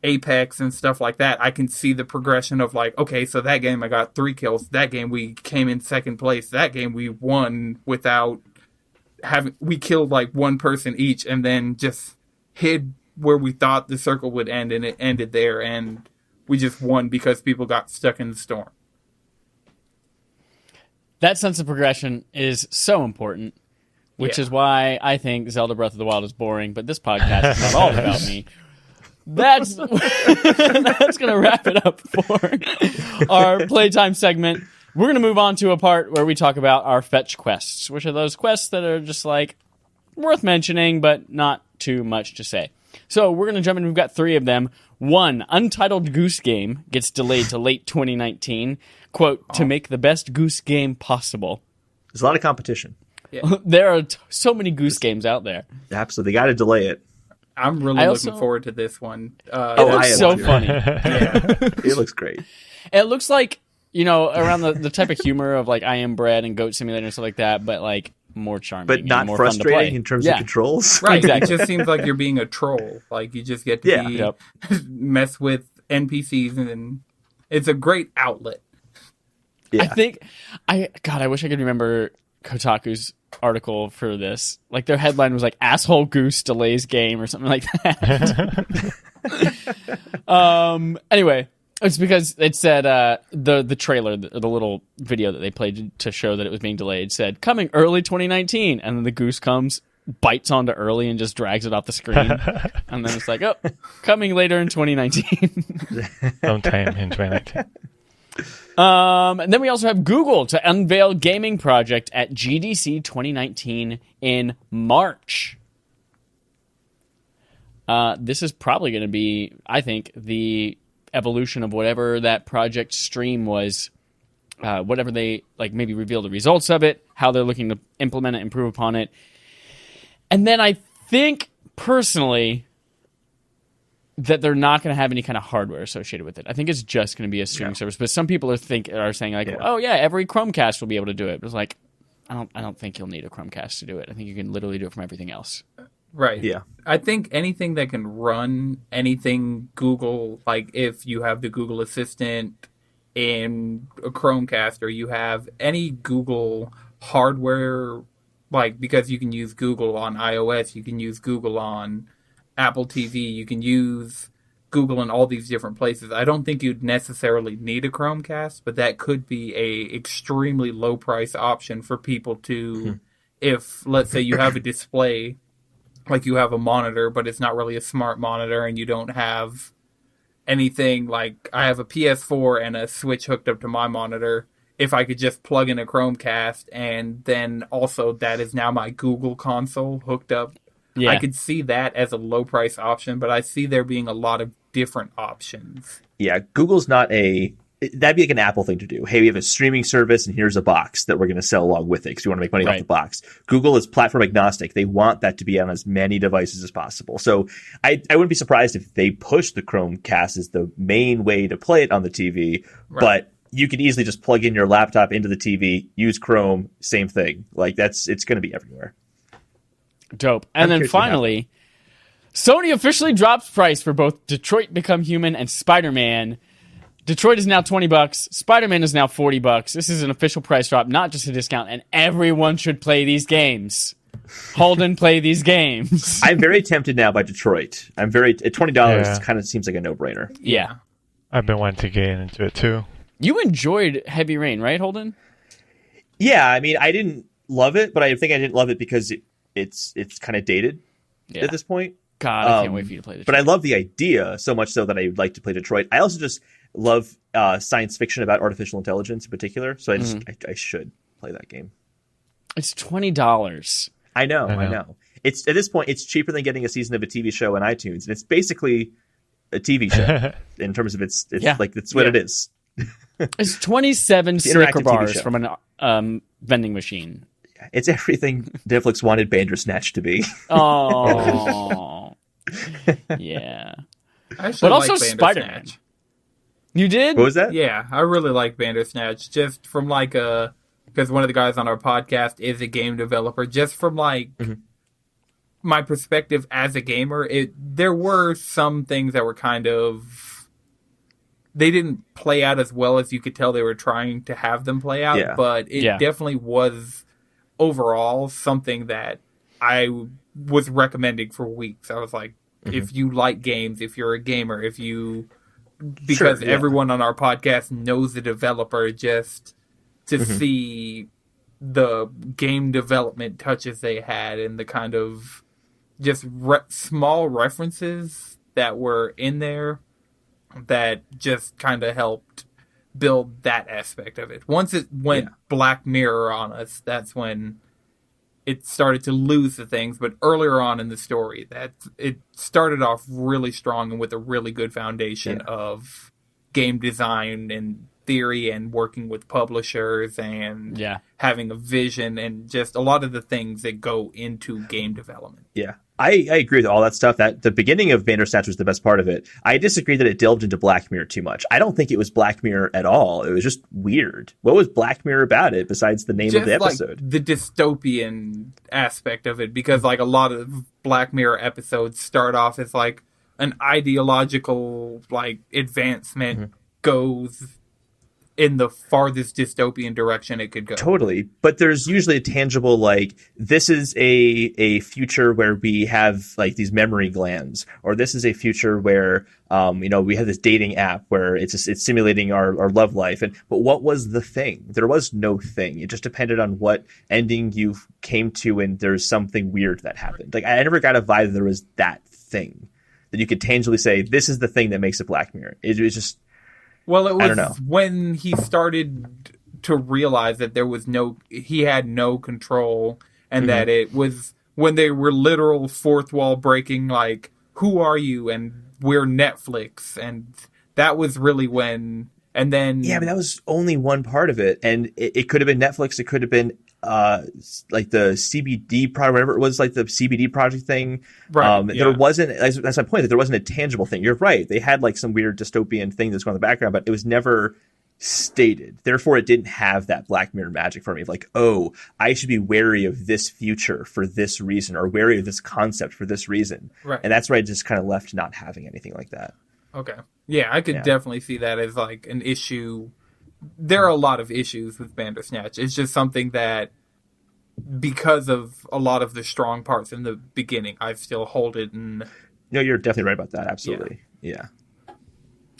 Apex and stuff like that, I can see the progression of like, okay, so that game I got 3 kills. That game we came in second place. That game we won without we killed like one person each, and then just hid where we thought the circle would end, and it ended there, and we just won because people got stuck in the storm. That sense of progression is so important, which is why I think Zelda Breath of the Wild is boring, but this podcast is not all about me. That's going to wrap it up for our playtime segment. We're going to move on to a part where we talk about our fetch quests, which are those quests that are just like worth mentioning, but not too much to say. So we're going to jump in. We've got 3 of them. 1, Untitled Goose Game gets delayed to late 2019. Quote, to make the best Goose Game possible. There's a lot of competition. Yeah. There are so many Goose Games out there. Absolutely. They got to delay it. I'm really looking forward to this one. It looks so funny. Yeah. It looks great. It looks like, you know, around the type of humor of like I Am Bread and Goat Simulator and stuff like that, but like more charming, but not and more fun to play. frustrating in terms of controls. Right. Exactly. It just seems like you're being a troll. Like, you just get to mess with NPCs, and it's a great outlet. Yeah. I think I wish I could remember Kotaku's article for this. Like, their headline was like "Asshole Goose delays game" or something like that. Anyway, it's because it said the trailer, the little video that they played to show that it was being delayed, said coming early 2019, and then the goose comes, bites onto early, and just drags it off the screen, and then it's like, oh, coming later in 2019. Sometime in 2019. And then we also have Google to unveil gaming project at GDC 2019 in March. This is probably going to be, I think, the evolution of whatever that project stream was, whatever they like maybe reveal the results of it, how they're looking to implement it, improve upon it. And then I think personally that they're not going to have any kind of hardware associated with it. I think it's just going to be a streaming service. But some people are saying like, oh yeah, every Chromecast will be able to do it. But it's like, I don't think you'll need a Chromecast to do it. I think you can literally do it from everything else. Right. Yeah. I think anything that can run anything Google, like if you have the Google Assistant in a Chromecast, or you have any Google hardware, like because you can use Google on iOS, you can use Google on Apple TV, you can use Google in all these different places. I don't think you'd necessarily need a Chromecast, but that could be a extremely low price option for people to, if let's say you have a display, like you have a monitor, but it's not really a smart monitor, and you don't have anything like I have a PS4 and a Switch hooked up to my monitor. If I could just plug in a Chromecast, and then also that is now my Google console hooked up, I could see that as a low price option, but I see there being a lot of different options. Yeah, Google's not that'd be like an Apple thing to do. Hey, we have a streaming service, and here's a box that we're going to sell along with it because we want to make money off the box. Google is platform agnostic. They want that to be on as many devices as possible. So I wouldn't be surprised if they push the Chromecast as the main way to play it on the TV, but you could easily just plug in your laptop into the TV, use Chrome, same thing. Like it's going to be everywhere. Dope. And then finally, Sony officially drops price for both Detroit Become Human and Spider-Man Detroit is now $20. Spider-Man is now $40. This is an official price drop, not just a discount, and everyone should play these games. Holden, play these games. I'm very tempted now by Detroit. I'm very at $20. Kind of seems like a no-brainer. Yeah, I've been wanting to get into it too. You enjoyed Heavy Rain, right, Holden? Yeah, I mean, I didn't love it, but I think I didn't love it because it's kind of dated at this point. God, I can't wait for you to play Detroit. But I love the idea so much so that I would like to play Detroit. I also just love science fiction about artificial intelligence in particular, so I should play that game. It's $20. I know. It's at this point, it's cheaper than getting a season of a TV show on iTunes, and it's basically a TV show in terms of it's like it's what it is. It's 27 Snicker bars from an vending machine. It's everything Netflix wanted Bandersnatch to be. Oh, yeah. But also Spider-Man. You did? What was that? Yeah, I really like Bandersnatch. Just from because one of the guys on our podcast is a game developer. Just from my perspective as a gamer, there were some things that were kind of, they didn't play out as well as you could tell they were trying to have them play out. But it definitely was overall something that I was recommending for weeks. I was like, if you like games, if you're a gamer, because everyone on our podcast knows the developer, just to see the game development touches they had and the kind of just small references that were in there that just kind of helped build that aspect of it. Once it went Black Mirror on us, that's when it started to lose the things. But earlier on in the story, that it started off really strong and with a really good foundation of game design and theory and working with publishers and having a vision and just a lot of the things that go into game development. Yeah. I agree with all that stuff. That the beginning of Bandersnatch was the best part of it. I disagree that it delved into Black Mirror too much. I don't think it was Black Mirror at all. It was just weird. What was Black Mirror about it besides the name of the episode? Like the dystopian aspect of it, because like a lot of Black Mirror episodes start off as like an ideological like advancement goes in the farthest dystopian direction it could go. Totally. But there's usually a tangible, like, this is a future where we have, like, these memory glands, or this is a future where, we have this dating app where it's simulating our love life. But what was the thing? There was no thing. It just depended on what ending you came to, and there's something weird that happened. Like, I never got a vibe that there was that thing that you could tangibly say, this is the thing that makes it Black Mirror. It was just... Well, it was when he started to realize that he had no control, and that it was when they were literal fourth wall breaking, like, who are you? And we're Netflix. And that was really when, and then... Yeah, but that was only one part of it. And it could have been Netflix. It could have been, like the CBD project, whatever it was, like the CBD project thing. Right. There wasn't, that's my point, that there wasn't a tangible thing. You're right. They had like some weird dystopian thing that's going on in the background, but it was never stated. Therefore, it didn't have that Black Mirror magic for me. Like, oh, I should be wary of this future for this reason, or wary of this concept for this reason. Right. And that's where I just kind of left not having anything like that. Okay. Yeah, I could definitely see that as like an issue. There are a lot of issues with Bandersnatch. It's just something that, because of a lot of the strong parts in the beginning, I still hold it. And no, you're definitely right about that. Absolutely. Yeah.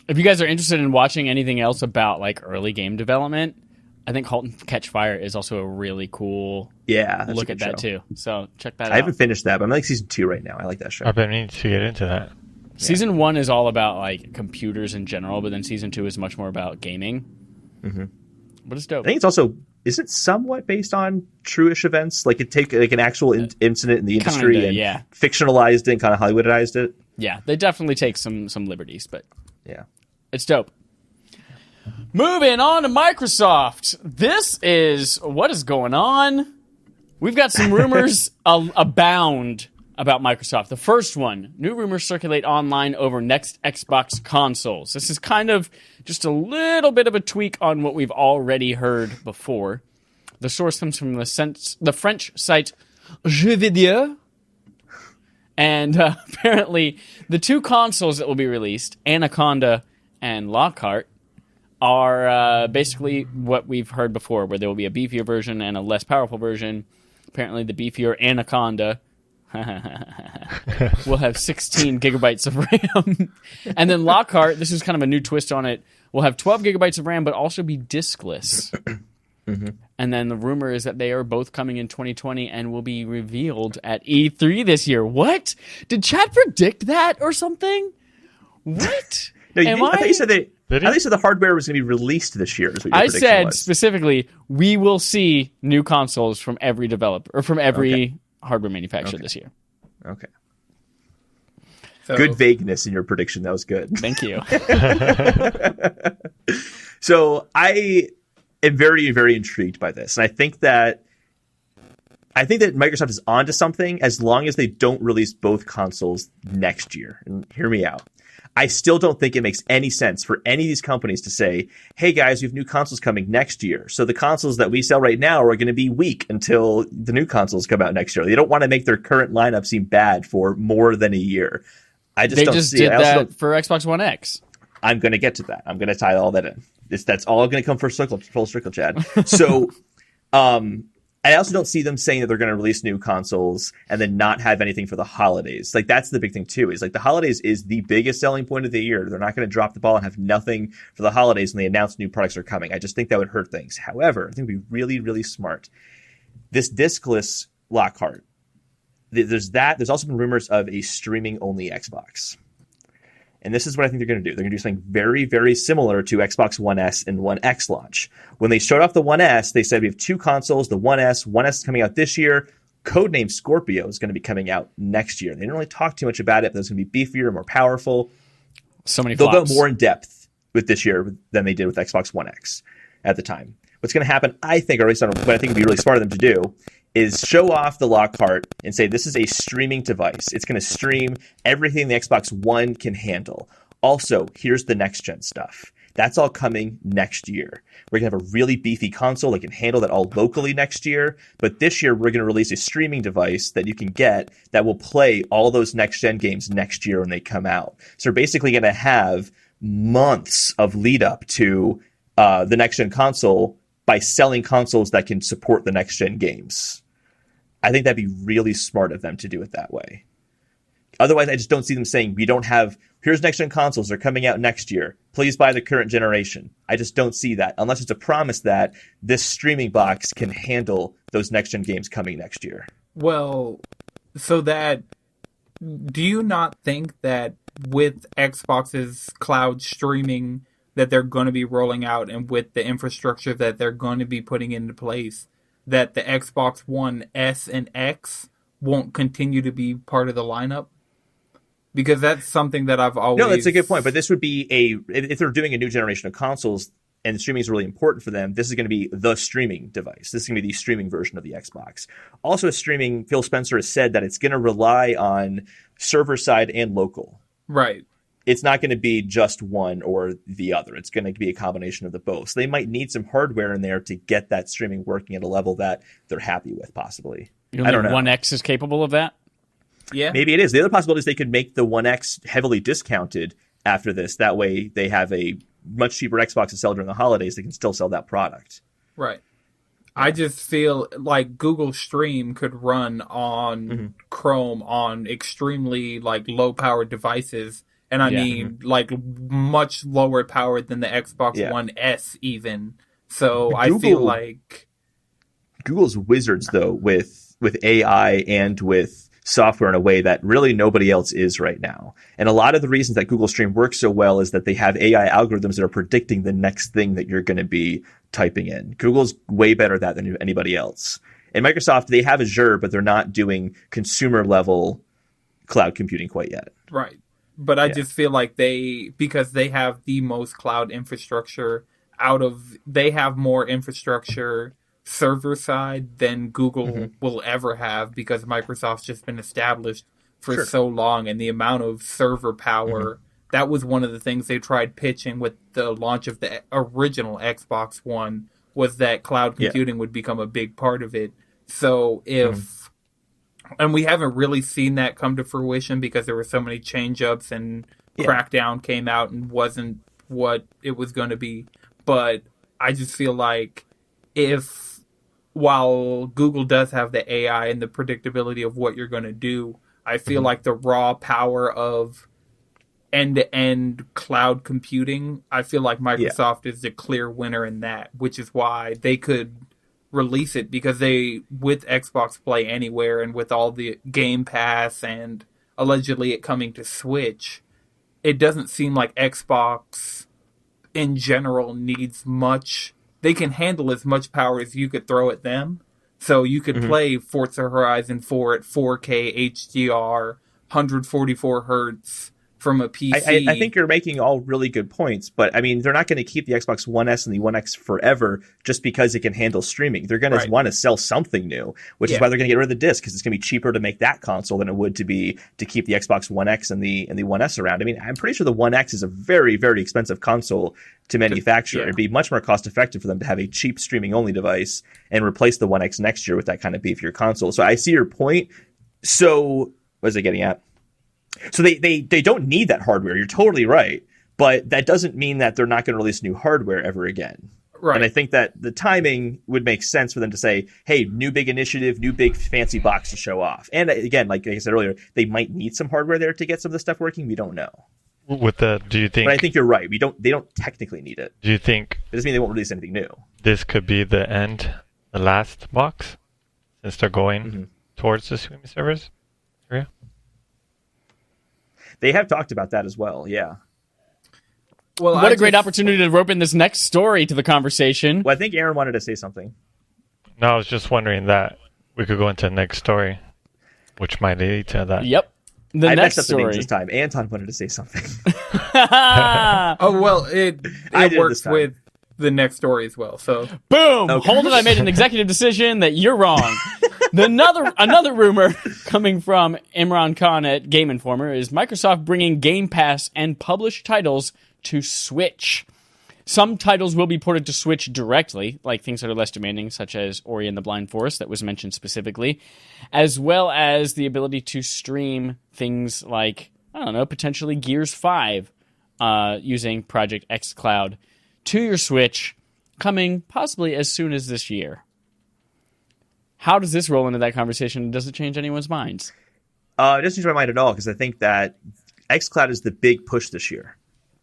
If you guys are interested in watching anything else about like early game development, I think Halt and Catch Fire is also a really cool look at that too. So check that out. I haven't finished that, but I'm like season 2 right now. I like that show. I've been needing to get into that. Season 1 is all about like computers in general, but then season 2 is much more about gaming. But it's dope. I think it's also, is it somewhat based on true-ish events? Like it take like an actual incident in the industry and fictionalized it and kind of Hollywoodized it? Yeah, they definitely take some liberties, but yeah, it's dope. Moving on to Microsoft. This is what is going on. We've got some rumors abound about Microsoft. The first one, new rumors circulate online over next Xbox consoles. This is kind of just a little bit of a tweak on what we've already heard before. The source comes from the French site Jeux Vidéo. And apparently the two consoles that will be released, Anaconda and Lockhart, are basically what we've heard before, where there will be a beefier version and a less powerful version. Apparently, the beefier Anaconda will have 16 gigabytes of RAM. And then Lockhart, this is kind of a new twist on it, will have 12 gigabytes of RAM, but also be diskless. Mm-hmm. And then the rumor is that they are both coming in 2020 and will be revealed at E3 this year. What? Did Chad predict that or something? What? No, I thought you said the hardware was going to be released this year. Is what your I prediction said was. specifically, we will see new consoles from every developer or from every hardware manufacturer this year. Okay. So, good vagueness in your prediction. That was good. Thank you. So I am very, very intrigued by this, and I think that Microsoft is onto something as long as they don't release both consoles next year. And hear me out. I still don't think it makes any sense for any of these companies to say, hey guys, we have new consoles coming next year. So the consoles that we sell right now are going to be weak until the new consoles come out next year. They don't want to make their current lineup seem bad for more than a year. I just they don't just see did it. that for Xbox One X. I'm going to get to that. I'm going to tie all that in. That's all going to come full circle, Chad. So, I also don't see them saying that they're going to release new consoles and then not have anything for the holidays. Like, that's the big thing, too, is like the holidays is the biggest selling point of the year. They're not going to drop the ball and have nothing for the holidays when they announce new products are coming. I just think that would hurt things. However, I think it would be really, really smart. This diskless Lockhart, there's that. There's also been rumors of a streaming-only Xbox. And this is what I think they're going to do. They're going to do something very, very similar to Xbox One S and One X launch. When they showed off the One S, they said we have two consoles, the One S. One S is coming out this year. Codename Scorpio is going to be coming out next year. They didn't really talk too much about it, but it's going to be beefier, more powerful. So many They'll flops. go more in depth with this year than they did with Xbox One X at the time. What's going to happen, I think, or at least what I think would be really smart of them to do, is show off the Lockhart and say this is a streaming device. It's going to stream everything the Xbox One can handle. Also, here's the next-gen stuff. That's all coming next year. We're going to have a really beefy console that can handle that all locally next year. But this year, we're going to release a streaming device that you can get that will play all those next-gen games next year when they come out. So we're basically going to have months of lead-up to the next-gen console by selling consoles that can support the next-gen games. I think that'd be really smart of them to do it that way. Otherwise, I just don't see them saying, here's next-gen consoles, they're coming out next year. Please buy the current generation. I just don't see that, unless it's a promise that this streaming box can handle those next-gen games coming next year. Well, do you not think that with Xbox's cloud streaming that they're going to be rolling out and with the infrastructure that they're going to be putting into place, that the Xbox One S and X won't continue to be part of the lineup? Because that's something that I've always... No, that's a good point. But this would be if they're doing a new generation of consoles and streaming is really important for them, this is going to be the streaming device. This is going to be the streaming version of the Xbox. Also, Phil Spencer has said that it's going to rely on server side and local. Right. It's not going to be just one or the other. It's going to be a combination of the both. So they might need some hardware in there to get that streaming working at a level that they're happy with, possibly. I don't know. One X is capable of that? Yeah. Maybe it is. The other possibility is they could make the One X heavily discounted after this. That way they have a much cheaper Xbox to sell during the holidays. They can still sell that product. Right. I just feel like Google Stream could run on Chrome on extremely low-powered devices. And I mean, much lower powered than the Xbox One S even. So I feel like... Google's wizards, though, with AI and with software in a way that really nobody else is right now. And a lot of the reasons that Google Stream works so well is that they have AI algorithms that are predicting the next thing that you're going to be typing in. Google's way better at that than anybody else. And Microsoft, they have Azure, but they're not doing consumer-level cloud computing quite yet. Right. But I just feel like because they have the most cloud infrastructure they have more infrastructure server side than Google will ever have, because Microsoft's just been established for so long, and the amount of server power, that was one of the things they tried pitching with the launch of the original Xbox One, was that cloud computing would become a big part of it. So if, and we haven't really seen that come to fruition because there were so many change-ups and Crackdown came out and wasn't what it was going to be. but I just feel like while Google does have the AI and the predictability of what you're going to do, I feel like the raw power of end-to-end cloud computing, I feel like Microsoft is the clear winner in that, which is why they could release it, because with Xbox Play Anywhere and with all the Game Pass and allegedly it coming to Switch, it doesn't seem like Xbox in general needs much. They can handle as much power as you could throw at them. So you could play Forza Horizon 4 at 4K HDR, 144 hertz from a PC. I think you're making all really good points, but I mean, they're not going to keep the Xbox One S and the One X forever just because it can handle streaming. They're going to want to sell something new, which is why they're going to get rid of the disc, because it's going to be cheaper to make that console than it would to keep the Xbox One X and the One S around. I mean, I'm pretty sure the One X is a very, very expensive console to manufacture. It'd be much more cost effective for them to have a cheap streaming only device and replace the One X next year with that kind of beefier console. So I see your point. So what is it getting at? So they don't need that hardware. You're totally right. But that doesn't mean that they're not going to release new hardware ever again. Right. And I think that the timing would make sense for them to say, hey, new big initiative, new big fancy box to show off. And again, like I said earlier, they might need some hardware there to get some of the stuff working. We don't know. Do you think? But I think you're right. They don't technically need it. Do you think it doesn't mean they won't release anything new? This could be the last box, since they're going towards the streaming servers? Yeah. They have talked about that as well, yeah. Well, what a great opportunity to rope in this next story to the conversation. Well, I think Aaron wanted to say something. No, I was just wondering that we could go into the next story, which might lead to that. Yep. I messed up the names this time. Anton wanted to say something. Oh, well, it works with the next story as well. So boom! Okay. Hold it, I made an executive decision that you're wrong. Another rumor coming from Imran Khan at Game Informer is Microsoft bringing Game Pass and published titles to Switch. Some titles will be ported to Switch directly, like things that are less demanding, such as Ori and the Blind Forest, that was mentioned specifically, as well as the ability to stream things like, I don't know, potentially Gears 5 using Project xCloud to your Switch, coming possibly as soon as this year. How does this roll into that conversation? Does it change anyone's minds? It doesn't change my mind at all, because I think that xCloud is the big push this year.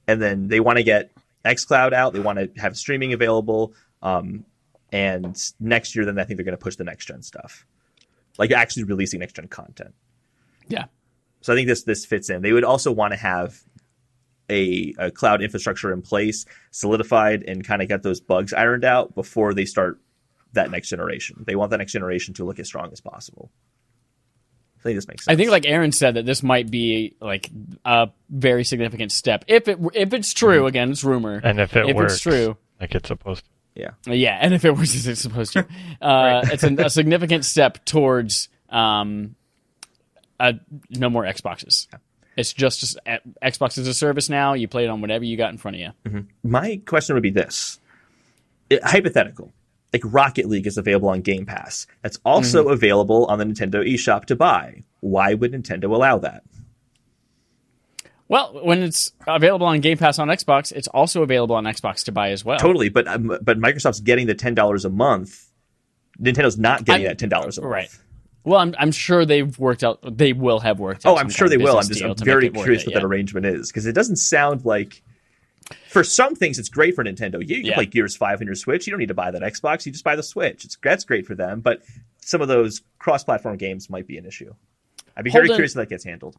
And then they want to get xCloud out. They want to have streaming available. And next year, then I think they're going to push the next-gen stuff. Like actually releasing next-gen content. Yeah. So I think this fits in. They would also want to have a cloud infrastructure in place, solidified, and kind of get those bugs ironed out before they start that next generation. They want that next generation to look as strong as possible. I think this makes sense. I think, like Aaron said, that this might be like a very significant step. If it's true, again, it's rumor. And if works, it's true, like it's supposed to. Yeah, and if it works as it's supposed to, it's a significant step towards no more Xboxes. Yeah. It's just Xbox as a service now. You play it on whatever you got in front of you. Mm-hmm. My question would be this: hypothetical. Like Rocket League is available on Game Pass. That's also available on the Nintendo eShop to buy. Why would Nintendo allow that? Well, when it's available on Game Pass on Xbox, it's also available on Xbox to buy as well. Totally, but Microsoft's getting the $10 a month. Nintendo's not getting that $10 a month. Right. Well, I'm sure they've worked out. They will have worked out. Oh, I'm sure they will. I'm very curious what that arrangement is, because it doesn't sound like. For some things, it's great for Nintendo. You can play Gears 5 on your Switch. You don't need to buy that Xbox. You just buy the Switch. That's great for them. But some of those cross-platform games might be an issue. I'd be very curious how that gets handled.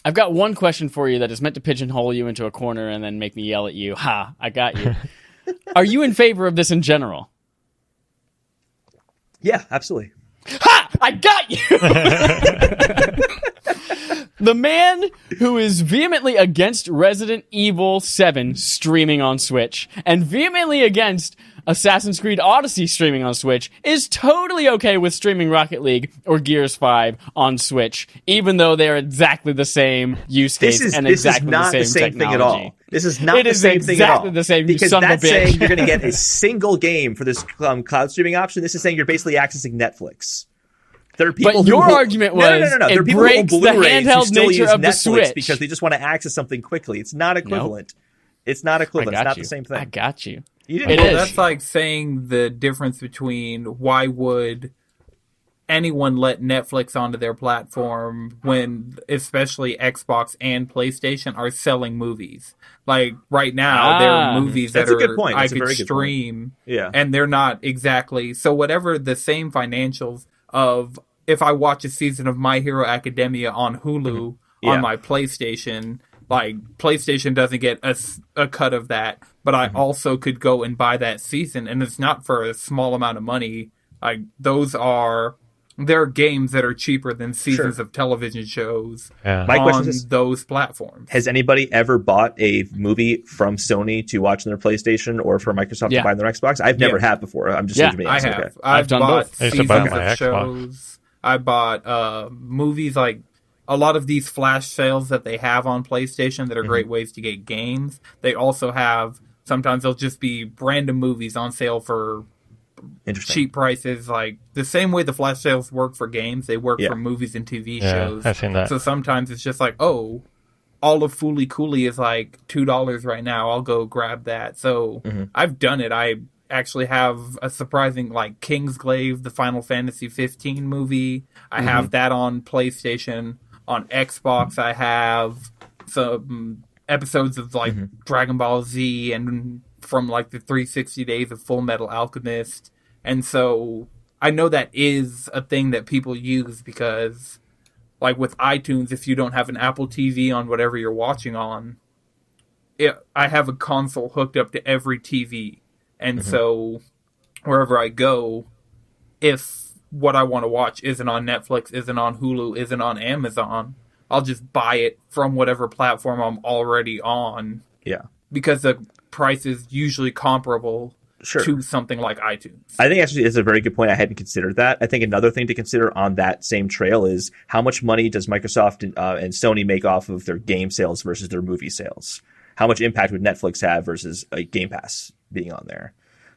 I've got one question for you that is meant to pigeonhole you into a corner and then make me yell at you. Ha, I got you. Are you in favor of this in general? Yeah, absolutely. Ha! I got you! The man who is vehemently against Resident Evil 7 streaming on Switch and vehemently against Assassin's Creed Odyssey streaming on Switch is totally okay with streaming Rocket League or Gears 5 on Switch, even though they're exactly the same use case and exactly the same technology. Thing at all. This is not the same thing at all. It is exactly the same, because son that's of a bitch. saying you're going to get a single game for this cloud streaming option. This is saying you're basically accessing Netflix. There are people your argument was no. There are it people breaks who the handheld nature of the Netflix Switch because they just want to access something quickly. It's not equivalent. Nope. It's not equivalent. It's not the same thing. I got you. You didn't. It Well, is. that's like saying the difference between why would anyone let Netflix onto their platform when especially Xbox and PlayStation are selling movies. Like right now, there are movies that's that a good point. I That's a could very good point. stream, Yeah. and they're not exactly so. Whatever the same financials of if I watch a season of My Hero Academia on Hulu Yeah. on my PlayStation, like PlayStation doesn't get a cut of that, but I also could go and buy that season, and it's not for a small amount of money. Like there are games that are cheaper than seasons of television shows My on question is, those platforms. has anybody ever bought a movie from Sony to watch on their PlayStation or for Microsoft to buy on their Xbox? I've never had before. I'm just Yeah, assuming. I Okay. have. I've done bought both. I used to seasons buy of my Xbox. shows. I bought movies, like a lot of these flash sales that they have on PlayStation that are great ways to get games. They also have, sometimes they'll just be random movies on sale for Interesting. cheap prices. Like the same way the flash sales work for games, they work for movies and TV shows. I've seen that. So sometimes it's just like, oh, all of Fooly Cooley is like $2 right now. I'll go grab that. So I've done it. I actually have a surprising, like Kingsglaive, the Final Fantasy 15 movie. I have that on PlayStation. On Xbox, I have some episodes of like Dragon Ball Z and from like the 360 days of Full Metal Alchemist. And so I know that is a thing that people use because, like with iTunes, if you don't have an Apple TV on whatever you're watching on, I have a console hooked up to every TV. And so wherever I go, if what I want to watch isn't on Netflix, isn't on Hulu, isn't on Amazon, I'll just buy it from whatever platform I'm already on. Yeah. Because the price is usually comparable to something like iTunes. I think actually it's a very good point. I hadn't considered that. I think another thing to consider on that same trail is how much money does Microsoft and Sony make off of their game sales versus their movie sales? How much impact would Netflix have versus Game Pass being on there?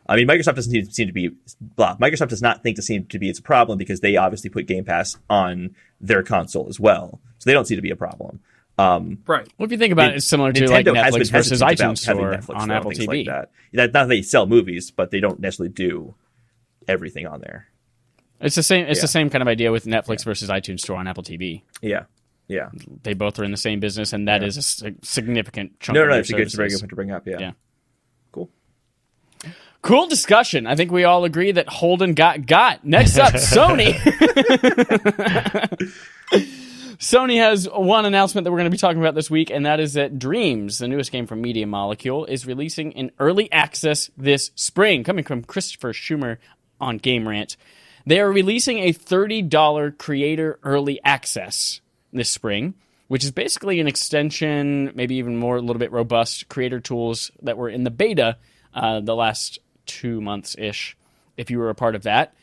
I mean, Microsoft doesn't seem to be Microsoft does not think to seem to be it's a problem because they obviously put Game Pass on their console as well, so they don't seem to be a problem. Right. Well, if you think about it, it's similar to like Nintendo has been Netflix versus hesitant iTunes about Store having Netflix on though, Apple things TV. like that. Not that they sell movies, but they don't necessarily do everything on there. It's the same. It's the same kind of idea with Netflix versus iTunes Store on Apple TV. Yeah. Yeah. They both are in the same business, and that is a significant chunk. No, of their it's a very good services. point to bring up. Yeah. Yeah. Cool discussion. I think we all agree that Holden got. Next up, Sony. Sony has one announcement that we're going to be talking about this week, and that is that Dreams, the newest game from Media Molecule, is releasing in early access this spring. Coming from Christopher Schumer on Game Rant, they are releasing a $30 creator early access this spring, which is basically an extension, maybe even more, a little bit robust creator tools that were in the beta the last 2 months-ish, if you were a part of that.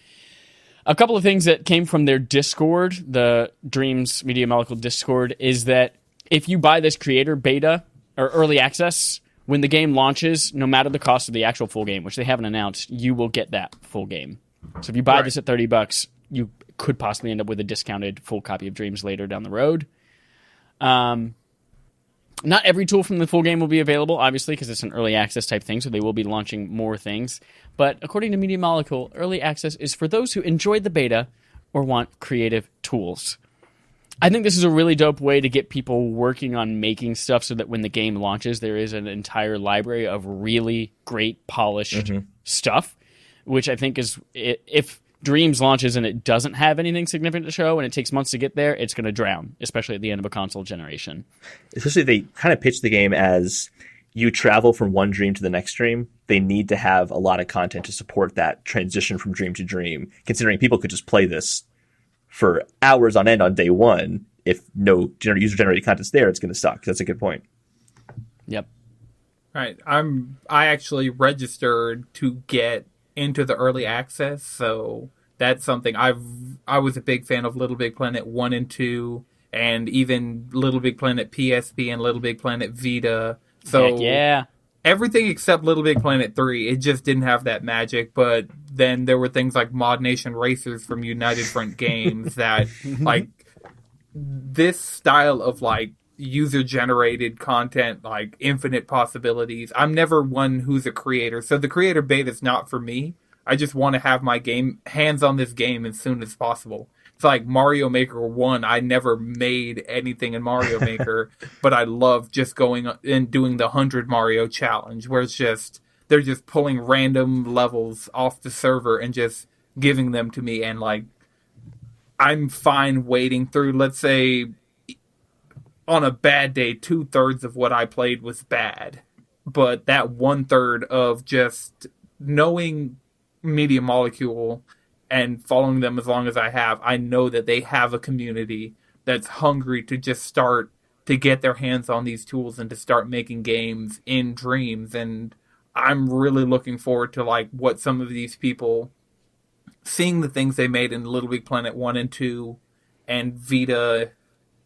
A couple of things that came from their Discord, the Dreams Media Molecule Discord, is that if you buy this creator beta or early access, when the game launches, no matter the cost of the actual full game, which they haven't announced, you will get that full game. So if you buy this at $30, you could possibly end up with a discounted full copy of Dreams later down the road. Not every tool from the full game will be available, obviously, because it's an early access type thing, so they will be launching more things. But according to Media Molecule, early access is for those who enjoyed the beta or want creative tools. I think this is a really dope way to get people working on making stuff so that when the game launches, there is an entire library of really great, polished stuff, which I think is, if Dreams launches and it doesn't have anything significant to show and it takes months to get there, it's going to drown, especially at the end of a console generation. Especially they kind of pitch the game as you travel from one dream to the next dream. They need to have a lot of content to support that transition from dream to dream, considering people could just play this for hours on end on day one. If no user-generated content's there, it's going to suck. That's a good point. Yep. Right. I actually registered to get into the early access, so that's something I was a big fan of Little Big Planet 1 and 2, and even Little Big Planet PSP and Little Big Planet Vita. So Heck yeah. Everything except Little Big Planet 3, it just didn't have that magic, but then there were things like Mod Nation Racers from United Front Games that, like, this style of, like, user-generated content, like infinite possibilities. I'm never one who's a creator, so the creator beta is not for me. I just want to have my hands on this game as soon as possible. It's like Mario Maker 1. I never made anything in Mario Maker, but I love just going and doing the 100 Mario challenge, where it's just, they're just pulling random levels off the server and just giving them to me. And like, I'm fine waiting through, let's say, on a bad day, 2/3 of what I played was bad. But that 1/3 of just knowing Media Molecule and following them as long as I have, I know that they have a community that's hungry to just start to get their hands on these tools and to start making games in Dreams. And I'm really looking forward to like what some of these people, seeing the things they made in Little Big Planet 1 and 2 and Vita,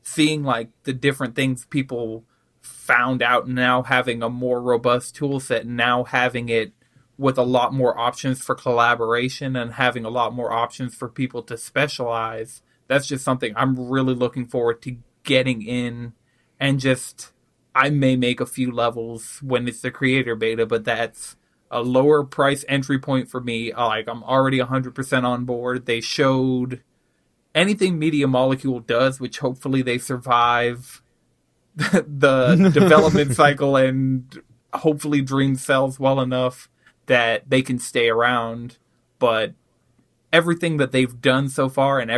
seeing like the different things people found out, now having a more robust tool set, and now having it with a lot more options for collaboration and having a lot more options for people to specialize. That's just something I'm really looking forward to getting in. And just, I may make a few levels when it's the creator beta, but that's a lower price entry point for me. Like, I'm already 100% on board. They showed anything Media Molecule does, which hopefully they survive the development cycle, and hopefully Dream sells well enough that they can stay around. But everything that they've done so far, and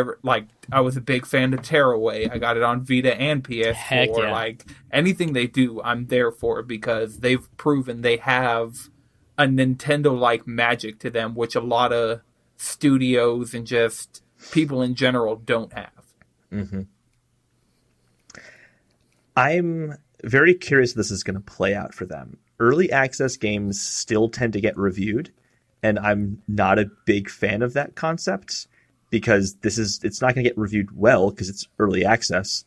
I was a big fan of Tearaway. I got it on Vita and PS4. Heck yeah. Like, anything they do, I'm there for, because they've proven they have a Nintendo-like magic to them, which a lot of studios and just people in general don't have. Mm-hmm. I'm very curious if this is going to play out for them. Early access games still tend to get reviewed, and I'm not a big fan of that concept, because it's not going to get reviewed well because it's early access.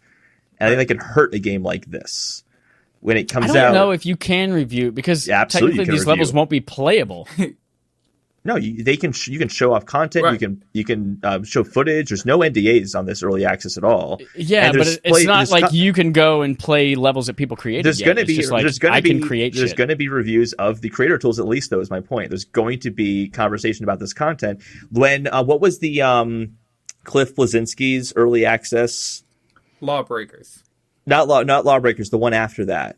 And I think that could hurt a game like this when it comes out. I don't know if you can review, because technically these levels won't be playable. No, you can show off content. Right. You can show footage. There's no NDAs on this early access at all. Yeah, but it's not like you can go and play levels that people created. There's going to be there's going to be reviews of the creator tools, at least. Though, is my point. There's going to be conversation about this content. When what was the Cliff Bleszinski's early access? Lawbreakers. Not Lawbreakers. The one after that,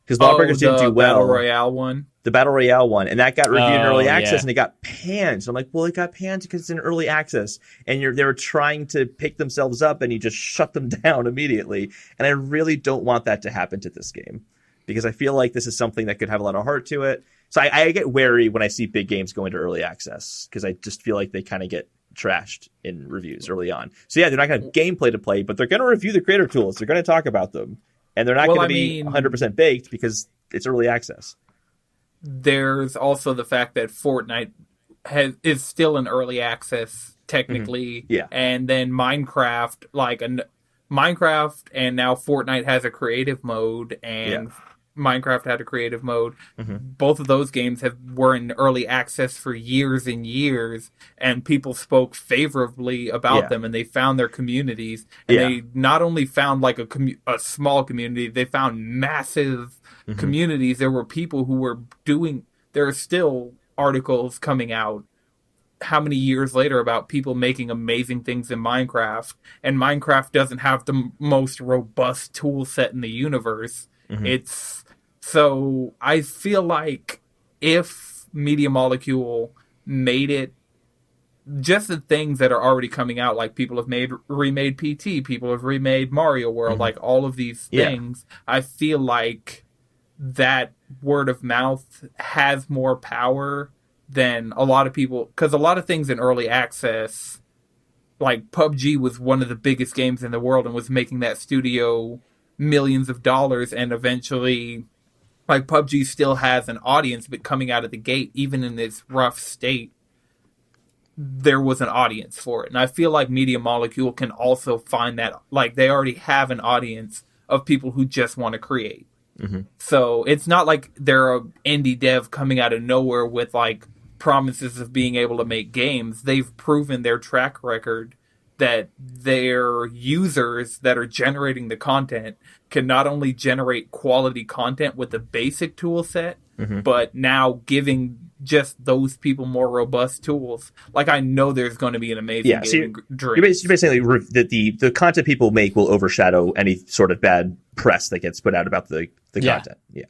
because Lawbreakers didn't do well. Battle Royale one. The Battle Royale one, and that got reviewed in early access, and it got panned. So I'm like, well, it got panned because it's in early access, and they were trying to pick themselves up, and you just shut them down immediately. And I really don't want that to happen to this game, because I feel like this is something that could have a lot of heart to it. So I get wary when I see big games go into early access, because I just feel like they kind of get trashed in reviews early on. So yeah, they're not going to have gameplay to play, but they're going to review the creator tools. They're going to talk about them, and they're not going to be 100% baked because it's early access. There's also the fact that Fortnite is still in early access technically, yeah. And then Minecraft, Minecraft, and now Fortnite has a creative mode, and Minecraft had a creative mode. Mm-hmm. Both of those games were in early access for years and years, and people spoke favorably about them, and they found their communities. And they not only found like a small community, they found massive communities. There were people who were there are still articles coming out how many years later about people making amazing things in Minecraft, and Minecraft doesn't have the most robust tool set in the universe. So I feel like if Media Molecule made it, just the things that are already coming out, like people have remade PT, people have remade Mario World, like all of these things, I feel like that word of mouth has more power than a lot of people, because a lot of things in early access, like PUBG was one of the biggest games in the world and was making that studio millions of dollars, and eventually, like, PUBG still has an audience, but coming out of the gate, even in its rough state, there was an audience for it. And I feel like Media Molecule can also find that, like, they already have an audience of people who just want to create. So it's not like they're an indie dev coming out of nowhere with like promises of being able to make games. They've proven their track record that their users that are generating the content can not only generate quality content with the basic tool set, but now giving just those people more robust tools. Like, I know there's going to be an amazing game you're basically that the content people make will overshadow any sort of bad press that gets put out about the content. Yeah,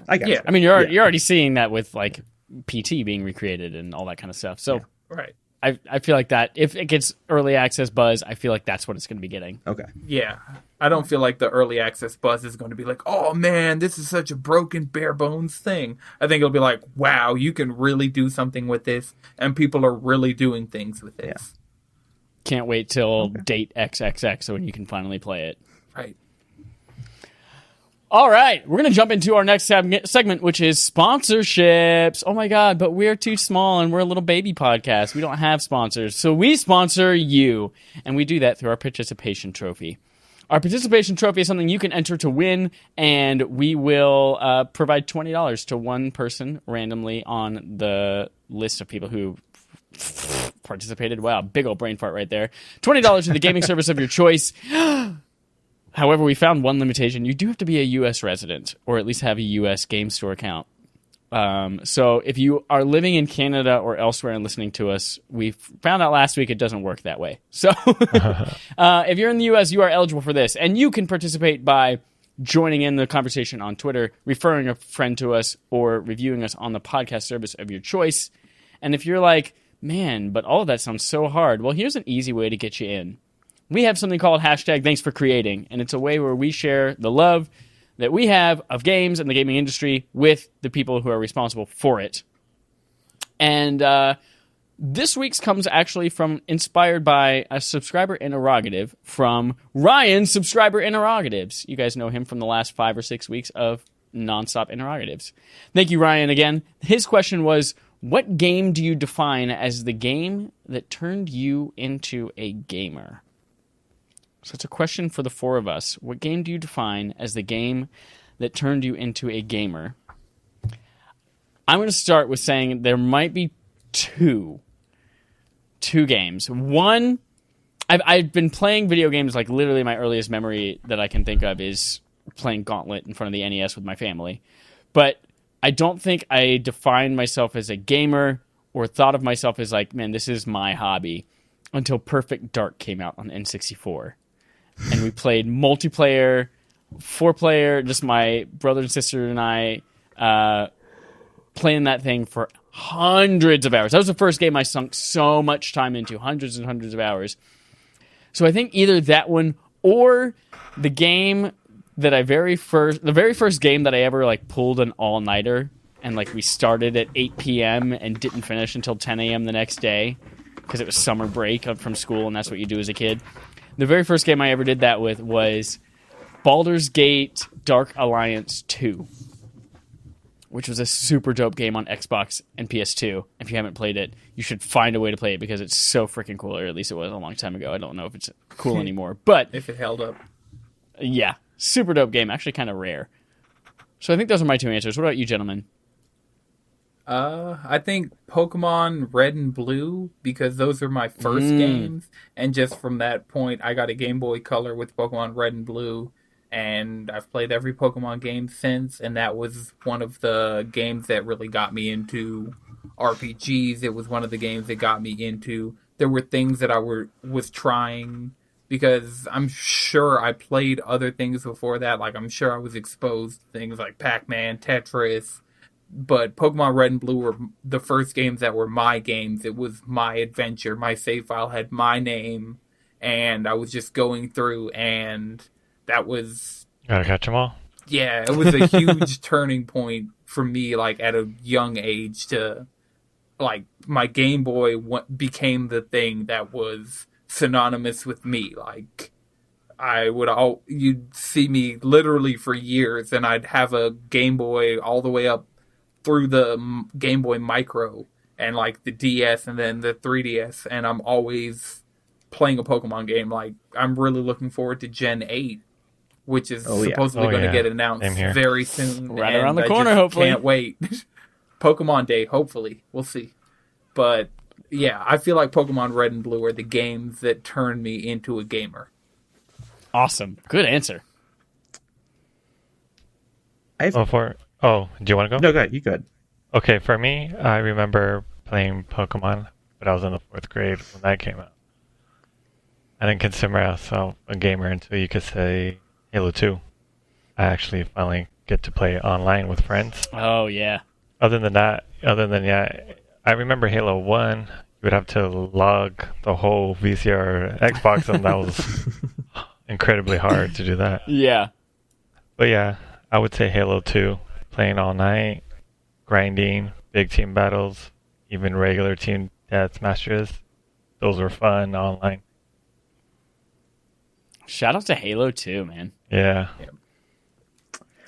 I got you. I mean, you're already seeing that with like PT being recreated and all that kind of stuff. So right. I feel like that if it gets early access buzz, I feel like that's what it's going to be getting. Okay. Yeah. I don't feel like the early access buzz is going to be like, oh man, this is such a broken, bare bones thing. I think it'll be like, wow, you can really do something with this, and people are really doing things with this. Yeah. Can't wait till date XXX so when you can finally play it. Right. All right, we're going to jump into our next segment, which is sponsorships. Oh my God, but we're too small and we're a little baby podcast. We don't have sponsors. So we sponsor you, and we do that through our participation trophy. Our participation trophy is something you can enter to win, and we will provide $20 to one person randomly on the list of people who participated. Wow, big old brain fart right there. $20 to the gaming service of your choice. However, we found one limitation. You do have to be a U.S. resident, or at least have a U.S. game store account. So if you are living in Canada or elsewhere and listening to us, we found out last week it doesn't work that way. So if you're in the U.S., you are eligible for this. And you can participate by joining in the conversation on Twitter, referring a friend to us, or reviewing us on the podcast service of your choice. And if you're like, man, but all of that sounds so hard, well, here's an easy way to get you in. We have something called #ThanksForCreating, and it's a way where we share the love that we have of games and the gaming industry with the people who are responsible for it. And this week's comes actually inspired by a subscriber interrogative from Ryan's subscriber interrogatives. You guys know him from the last 5 or 6 weeks of nonstop interrogatives. Thank you, Ryan, again. His question was, what game do you define as the game that turned you into a gamer? So it's a question for the four of us. What game do you define as the game that turned you into a gamer? I'm going to start with saying there might be two games. One, I've been playing video games, like literally my earliest memory that I can think of is playing Gauntlet in front of the NES with my family. But I don't think I defined myself as a gamer or thought of myself as like, man, this is my hobby, until Perfect Dark came out on N64. And we played multiplayer, 4-player, just my brother and sister and I playing that thing for hundreds of hours. That was the first game I sunk so much time into, hundreds and hundreds of hours. So I think either that one or the game that the very first game that I ever like pulled an all-nighter, and like we started at 8 p.m. and didn't finish until 10 a.m. the next day because it was summer break from school, and that's what you do as a kid. The very first game I ever did that with was Baldur's Gate Dark Alliance 2, which was a super dope game on Xbox and PS2. If you haven't played it, you should find a way to play it because it's so freaking cool, or at least it was a long time ago. I don't know if it's cool anymore. But if it held up. Yeah, super dope game. Actually kind of rare. So I think those are my two answers. What about you, gentlemen? I think Pokemon Red and Blue, because those are my first games, and just from that point, I got a Game Boy Color with Pokemon Red and Blue, and I've played every Pokemon game since, and that was one of the games that really got me into RPGs. It was one of the games that got me into. There were things that I was trying, because I'm sure I played other things before that. Like, I'm sure I was exposed to things like Pac-Man, Tetris. But Pokemon Red and Blue were the first games that were my games. It was my adventure. My save file had my name, and I was just going through, and that was... Gotta catch them all. Yeah, it was a huge turning point for me, like, at a young age to... Like, my Game Boy became the thing that was synonymous with me. Like, you'd see me literally for years, and I'd have a Game Boy all the way up through the Game Boy Micro and like the DS and then the 3DS, and I'm always playing a Pokemon game. Like, I'm really looking forward to Gen 8, which is supposedly going to get announced very soon. Right around the corner, hopefully. Can't wait. Pokemon Day, hopefully. We'll see. But Yeah, I feel like Pokemon Red and Blue are the games that turned me into a gamer. Awesome. Good answer. Do you want to go? No, go ahead. You go ahead. Okay, for me, I remember playing Pokemon, but I was in the 4th grade when that came out. I didn't consider myself a gamer until you could say Halo 2. I actually finally get to play online with friends. Oh, yeah. Other than that, I remember Halo 1. You would have to log the whole VCR Xbox, and that was incredibly hard to do that. Yeah. But yeah, I would say Halo 2, playing all night, grinding, big team battles, even regular team death matches. Those were fun online. Shout out to Halo 2, man. Yeah.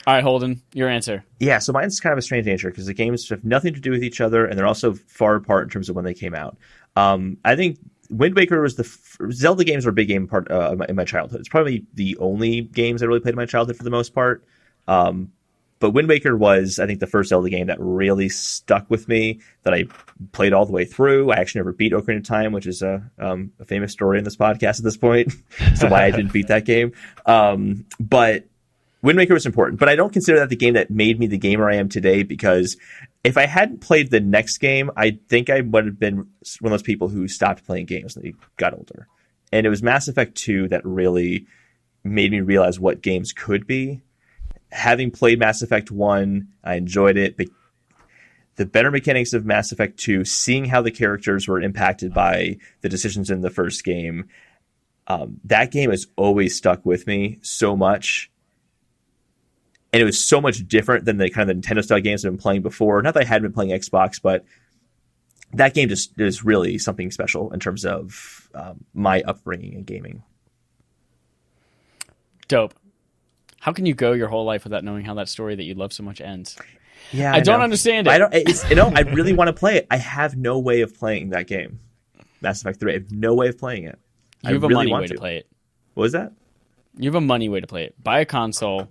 All right, Holden, your answer. Yeah, so mine's kind of a strange answer because the games have nothing to do with each other, and they're also far apart in terms of when they came out. I think Wind Waker was Zelda games were a big game part in my childhood. It's probably the only games I really played in my childhood for the most part. But Wind Waker was, I think, the first Zelda game that really stuck with me, that I played all the way through. I actually never beat Ocarina of Time, which is a famous story in this podcast at this point, so why I didn't beat that game. But Wind Waker was important, but I don't consider that the game that made me the gamer I am today, because if I hadn't played the next game, I think I would have been one of those people who stopped playing games when they got older. And it was Mass Effect 2 that really made me realize what games could be. Having played Mass Effect 1, I enjoyed it. The better mechanics of Mass Effect 2, seeing how the characters were impacted by the decisions in the first game, that game has always stuck with me so much. And it was so much different than the kind of the Nintendo style games I've been playing before. Not that I hadn't been playing Xbox, but that game just is really something special in terms of my upbringing in gaming. Dope. How can you go your whole life without knowing how that story that you love so much ends? Yeah, I don't understand it. I really want to play it. I have no way of playing that game. Mass Effect 3. I have no way of playing it. You have a money way to play it. What was that? You have a money way to play it. Buy a console.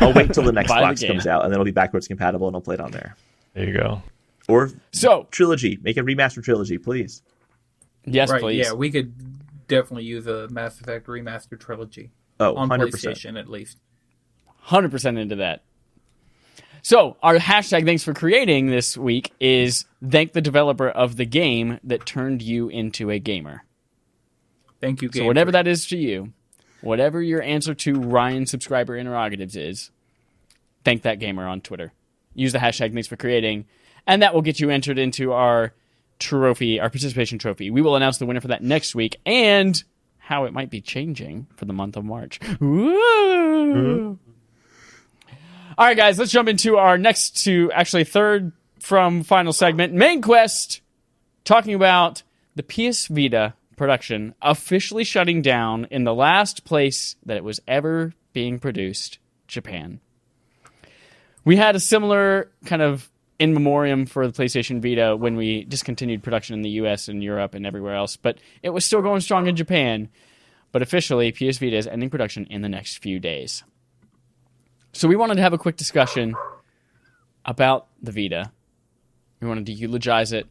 I'll wait till the next box comes out, and then it'll be backwards compatible, and I'll play it on there. There you go. Or trilogy. Make a remaster trilogy, please. Yes, right, please. Yeah, we could definitely use a Mass Effect remaster trilogy. Oh, on 100%. PlayStation at least. 100% into that. So our hashtag thanks for creating this week is thank the developer of the game that turned you into a gamer. Thank you, Game So whatever Freak. that is to you, whatever your answer to Ryan's subscriber interrogatives is, thank that gamer on Twitter. Use the hashtag thanks for creating, and that will get you entered into our trophy, our participation trophy. We will announce the winner for that next week, and how it might be changing for the month of March. Woo! All right, guys, let's jump into our third from final segment, Main Quest, talking about the PS Vita production officially shutting down in the last place that it was ever being produced, Japan. We had a similar kind of in memoriam for the PlayStation Vita when we discontinued production in the US and Europe and everywhere else, but it was still going strong in Japan. But officially, PS Vita is ending production in the next few days. So we wanted to have a quick discussion about the Vita. We wanted to eulogize it.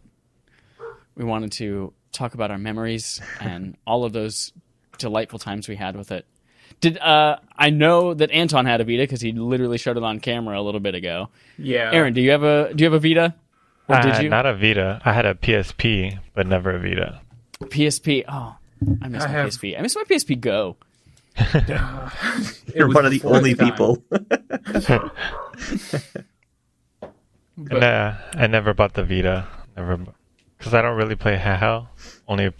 We wanted to talk about our memories and all of those delightful times we had with it. I know that Anton had a Vita because he literally showed it on camera a little bit ago. Yeah. Aaron, do you have a Vita? Or did you? Not a Vita. I had a PSP, but never a Vita. PSP. Oh, I miss my PSP. I miss my PSP Go. You're one of the only people. I never bought the Vita. Because I don't really play handheld. Only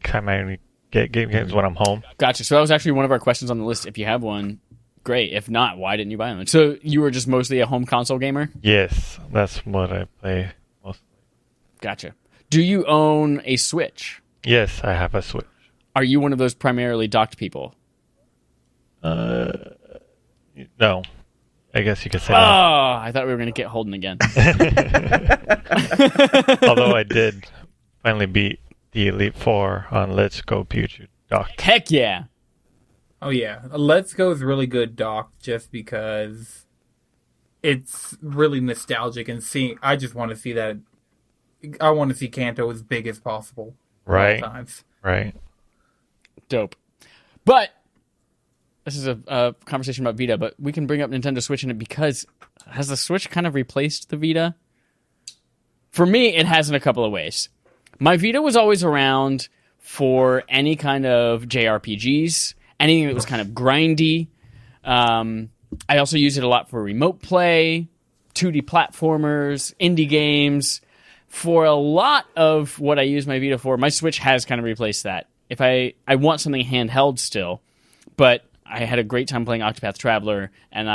time I get games when I'm home. Gotcha. So that was actually one of our questions on the list. If you have one, great. If not, why didn't you buy one? So you were just mostly a home console gamer? Yes, that's what I play mostly. Gotcha. Do you own a Switch? Yes, I have a Switch. Are you one of those primarily docked people? No. I guess you could say Oh, no. I thought we were going to get Holden again. Although I did finally beat the Elite Four on Let's Go Pikachu docked. Heck yeah. Oh yeah, Let's Go is really good docked just because it's really nostalgic, and I just want to see that I want to see Kanto as big as possible. Right. At all times. Right. Dope. But this is a conversation about Vita, but we can bring up Nintendo Switch in it because has the Switch kind of replaced the Vita? For me, it has in a couple of ways. My Vita was always around for any kind of JRPGs, anything that was kind of grindy. I also use it a lot for remote play, 2D platformers, indie games. For a lot of what I use my Vita for, my Switch has kind of replaced that. If I want something handheld still, but I had a great time playing Octopath Traveler, and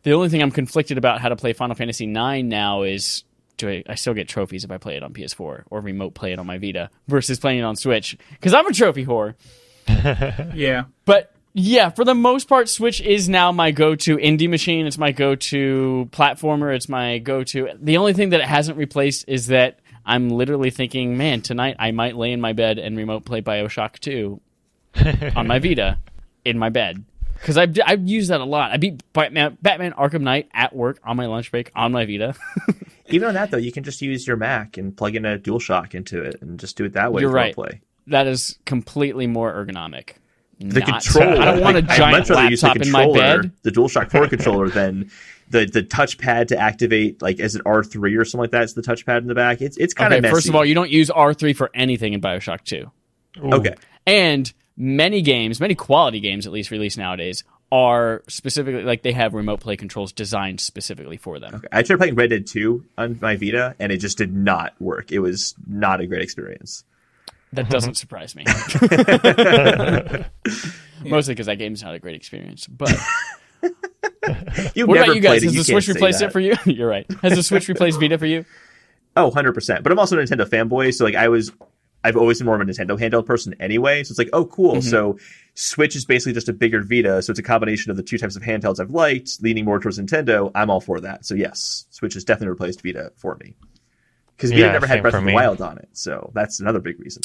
the only thing I'm conflicted about how to play Final Fantasy IX now is I still get trophies if I play it on PS4 or remote play it on my Vita versus playing it on Switch because I'm a trophy whore. Yeah. But yeah, for the most part, Switch is now my go-to indie machine. It's my go-to platformer. It's my go-to. The only thing that it hasn't replaced is that I'm literally thinking, man, tonight I might lay in my bed and remote play BioShock 2 on my Vita in my bed. Because I've used that a lot. I beat Batman Arkham Knight at work on my lunch break on my Vita. Even on that, though, you can just use your Mac and plug in a DualShock into it and just do it that way. You're right. Play. That is completely more ergonomic. The controller. I don't want a giant laptop in my bed. The DualShock 4 controller than the touchpad to activate, like, is it R3 or something like that? It's the touchpad in the back. It's kind of messy. First of all, you don't use R3 for anything in BioShock 2. Ooh. Okay. And many quality games at least released nowadays, are specifically, like, they have remote play controls designed specifically for them. Okay. I tried playing Red Dead 2 on my Vita, and it just did not work. It was not a great experience. That doesn't surprise me. Mostly because that game's not a great experience. But what about you guys? Has the Switch replaced it for you? You're right. Has the Switch replaced Vita for you? Oh, 100%. But I'm also a Nintendo fanboy, so like I've always been more of a Nintendo handheld person anyway. So it's like, oh, cool. Mm-hmm. So Switch is basically just a bigger Vita. So it's a combination of the two types of handhelds I've liked, leaning more towards Nintendo. I'm all for that. So yes, Switch has definitely replaced Vita for me. Because Vita never had Breath of the Wild on it. So that's another big reason.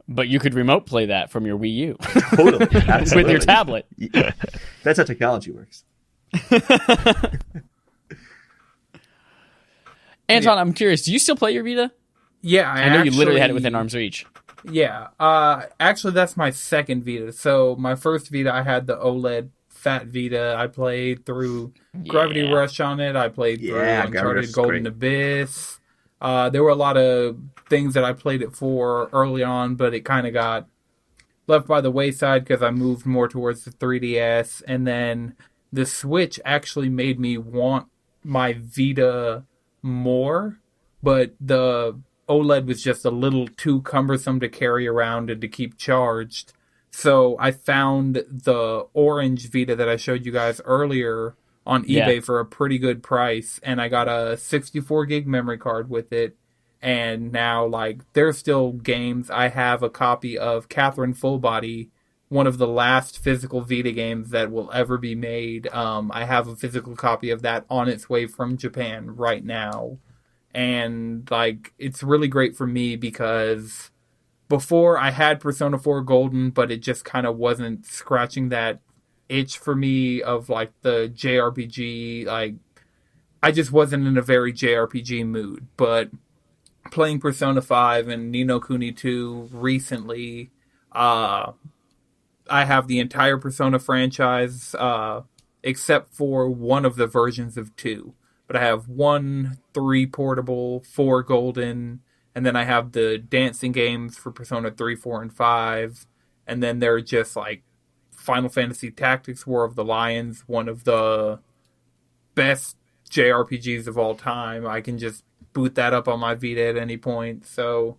But you could remote play that from your Wii U. Totally. Absolutely. With your tablet. Yeah. That's how technology works. Anton, I'm curious. Do you still play your Vita? Yeah, I know you literally had it within arm's reach. Yeah. Actually, that's my second Vita. So my first Vita, I had the OLED Fat Vita. I played through Gravity Rush on it. I played through Uncharted Golden Abyss. There were a lot of things that I played it for early on, but it kind of got left by the wayside because I moved more towards the 3DS. And then the Switch actually made me want my Vita more, but the OLED was just a little too cumbersome to carry around and to keep charged. So I found the orange Vita that I showed you guys earlier on eBay for a pretty good price, and I got a 64 gig memory card with it. And now, like, there's still games. I have a copy of Catherine Fullbody, one of the last physical Vita games that will ever be made. I have a physical copy of that on its way from Japan right now. And, like, it's really great for me because before I had Persona 4 Golden, but it just kind of wasn't scratching that itch for me of, like, the JRPG. Like, I just wasn't in a very JRPG mood. But playing Persona 5 and Ni no Kuni 2 recently, I have the entire Persona franchise, except for one of the versions of 2. But I have 1, 3 portable, 4 golden, and then I have the dancing games for Persona 3, 4, and 5. And then there are just, like, Final Fantasy Tactics War of the Lions, one of the best JRPGs of all time. I can just boot that up on my Vita at any point. So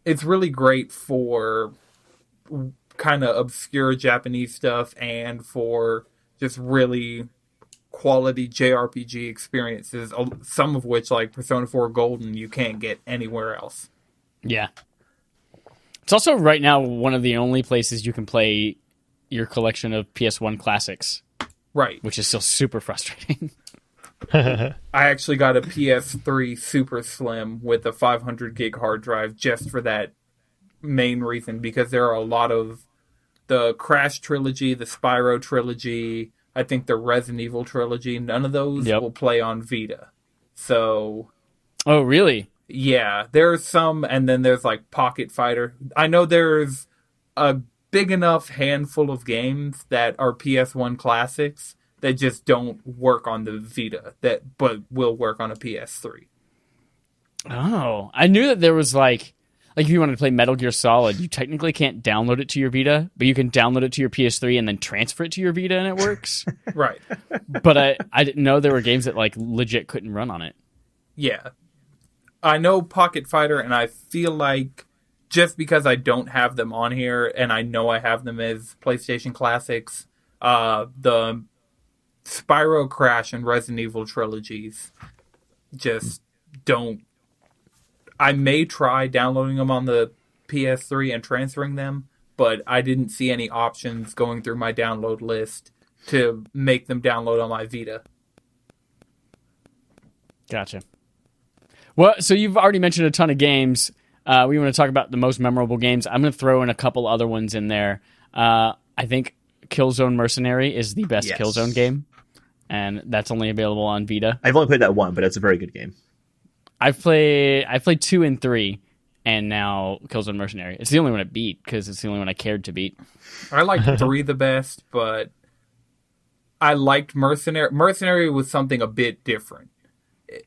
it's really great for kind of obscure Japanese stuff and for just really quality JRPG experiences, some of which, like Persona 4 Golden, you can't get anywhere else. Yeah. It's also right now one of the only places you can play your collection of PS1 classics. Right. Which is still super frustrating. I actually got a PS3 Super Slim with a 500 gig hard drive just for that main reason, because there are a lot of the Crash trilogy, the Spyro trilogy, I think the Resident Evil trilogy, none of those will play on Vita. So... Oh, really? Yeah, there's some, and then there's like Pocket Fighter. I know there's a big enough handful of games that are PS1 classics that just don't work on the Vita, but will work on a PS3. Oh, I knew that there was like if you wanted to play Metal Gear Solid, you technically can't download it to your Vita, but you can download it to your PS3 and then transfer it to your Vita and it works. Right. But I didn't know there were games that like legit couldn't run on it. Yeah. I know Pocket Fighter, and I feel like just because I don't have them on here, and I know I have them as PlayStation Classics, the Spyro Crash and Resident Evil trilogies just don't. I may try downloading them on the PS3 and transferring them, but I didn't see any options going through my download list to make them download on my Vita. Gotcha. Well, so you've already mentioned a ton of games. We want to talk about the most memorable games. I'm going to throw in a couple other ones in there. I think Killzone Mercenary is the best Killzone game, and that's only available on Vita. I've only played that one, but it's a very good game. I played 2 and 3, and now Killzone Mercenary. It's the only one I beat because it's the only one I cared to beat. I liked 3 the best, but I liked Mercenary. Mercenary was something a bit different.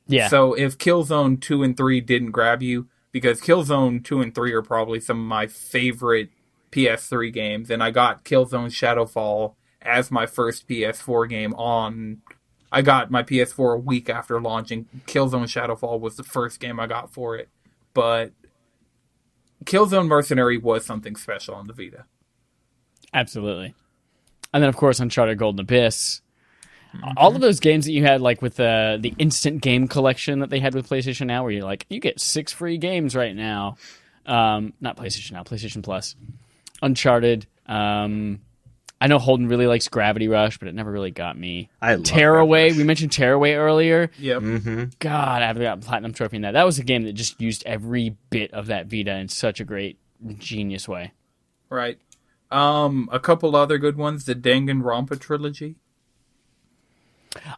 Yeah. So if Killzone 2 and 3 didn't grab you, because Killzone 2 and 3 are probably some of my favorite PS3 games, and I got Killzone Shadowfall as my first PS4 game on. I got my PS4 a week after launching. Killzone Shadowfall was the first game I got for it. But Killzone Mercenary was something special on the Vita. Absolutely. And then, of course, Uncharted Golden Abyss. All of those games that you had, like with the instant game collection that they had with PlayStation Now, where you're like, you get 6 free games right now. Not PlayStation Now, PlayStation Plus. Uncharted. I know Holden really likes Gravity Rush, but it never really got me. I love Tearaway. We mentioned Tearaway earlier. Yep. Mm-hmm. God, I haven't got a Platinum Trophy in that. That was a game that just used every bit of that Vita in such a great, genius way. Right. A couple other good ones. The Danganronpa trilogy.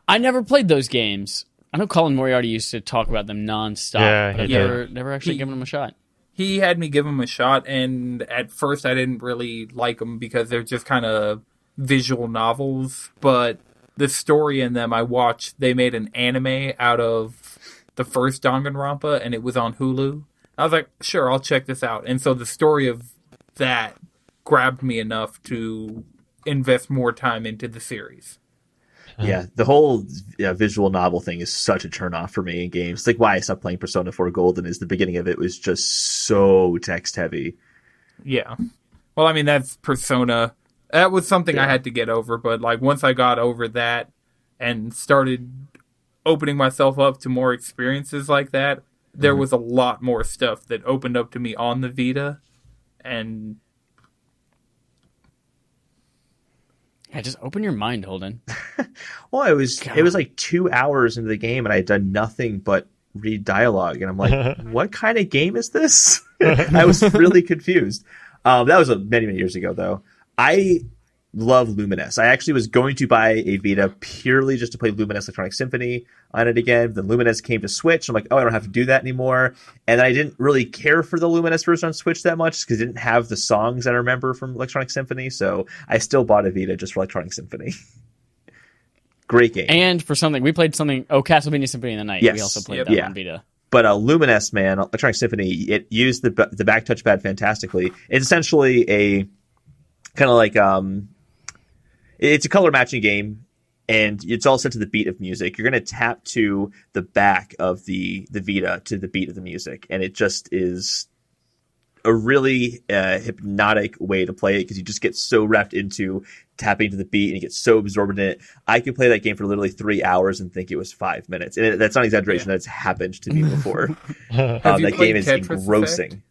I never played those games. I know Colin Moriarty used to talk about them nonstop. Yeah, but I've never actually given them a shot. He had me give them a shot, and at first I didn't really like them because they're just kind of visual novels. But the story in them, I watched, they made an anime out of the first Danganronpa, and it was on Hulu. I was like, sure, I'll check this out. And so the story of that grabbed me enough to invest more time into the series. Yeah, the whole visual novel thing is such a turnoff for me in games. It's like why I stopped playing Persona 4 Golden is the beginning of it was just so text heavy. Yeah. Well, I mean, that's Persona. That was something I had to get over, but like once I got over that and started opening myself up to more experiences like that, there was a lot more stuff that opened up to me on the Vita, and yeah, just open your mind, Holden. Well, it was like 2 hours into the game, and I had done nothing but read dialogue, and I'm like, what kind of game is this? I was really confused. That was many, many years ago, though. I love Luminous. I actually was going to buy a Vita purely just to play Luminous Electronic Symphony on it again. Then Luminous came to Switch. I'm like, oh, I don't have to do that anymore. And then I didn't really care for the Luminous version on Switch that much because it didn't have the songs that I remember from Electronic Symphony. So I still bought a Vita just for Electronic Symphony. Great game. And for something, we played something, Castlevania Symphony of the Night. Yes. We also played that on Vita. But Luminous, man, Electronic Symphony, it used the back touchpad fantastically. It's essentially a kind of like it's a color matching game, and it's all set to the beat of music. You're going to tap to the back of the Vita to the beat of the music, and it just is a really hypnotic way to play it because you just get so wrapped into tapping to the beat and you get so absorbed in it. I could play that game for literally 3 hours and think it was 5 minutes, and that's not exaggeration. That's happened to me before. That game is engrossing.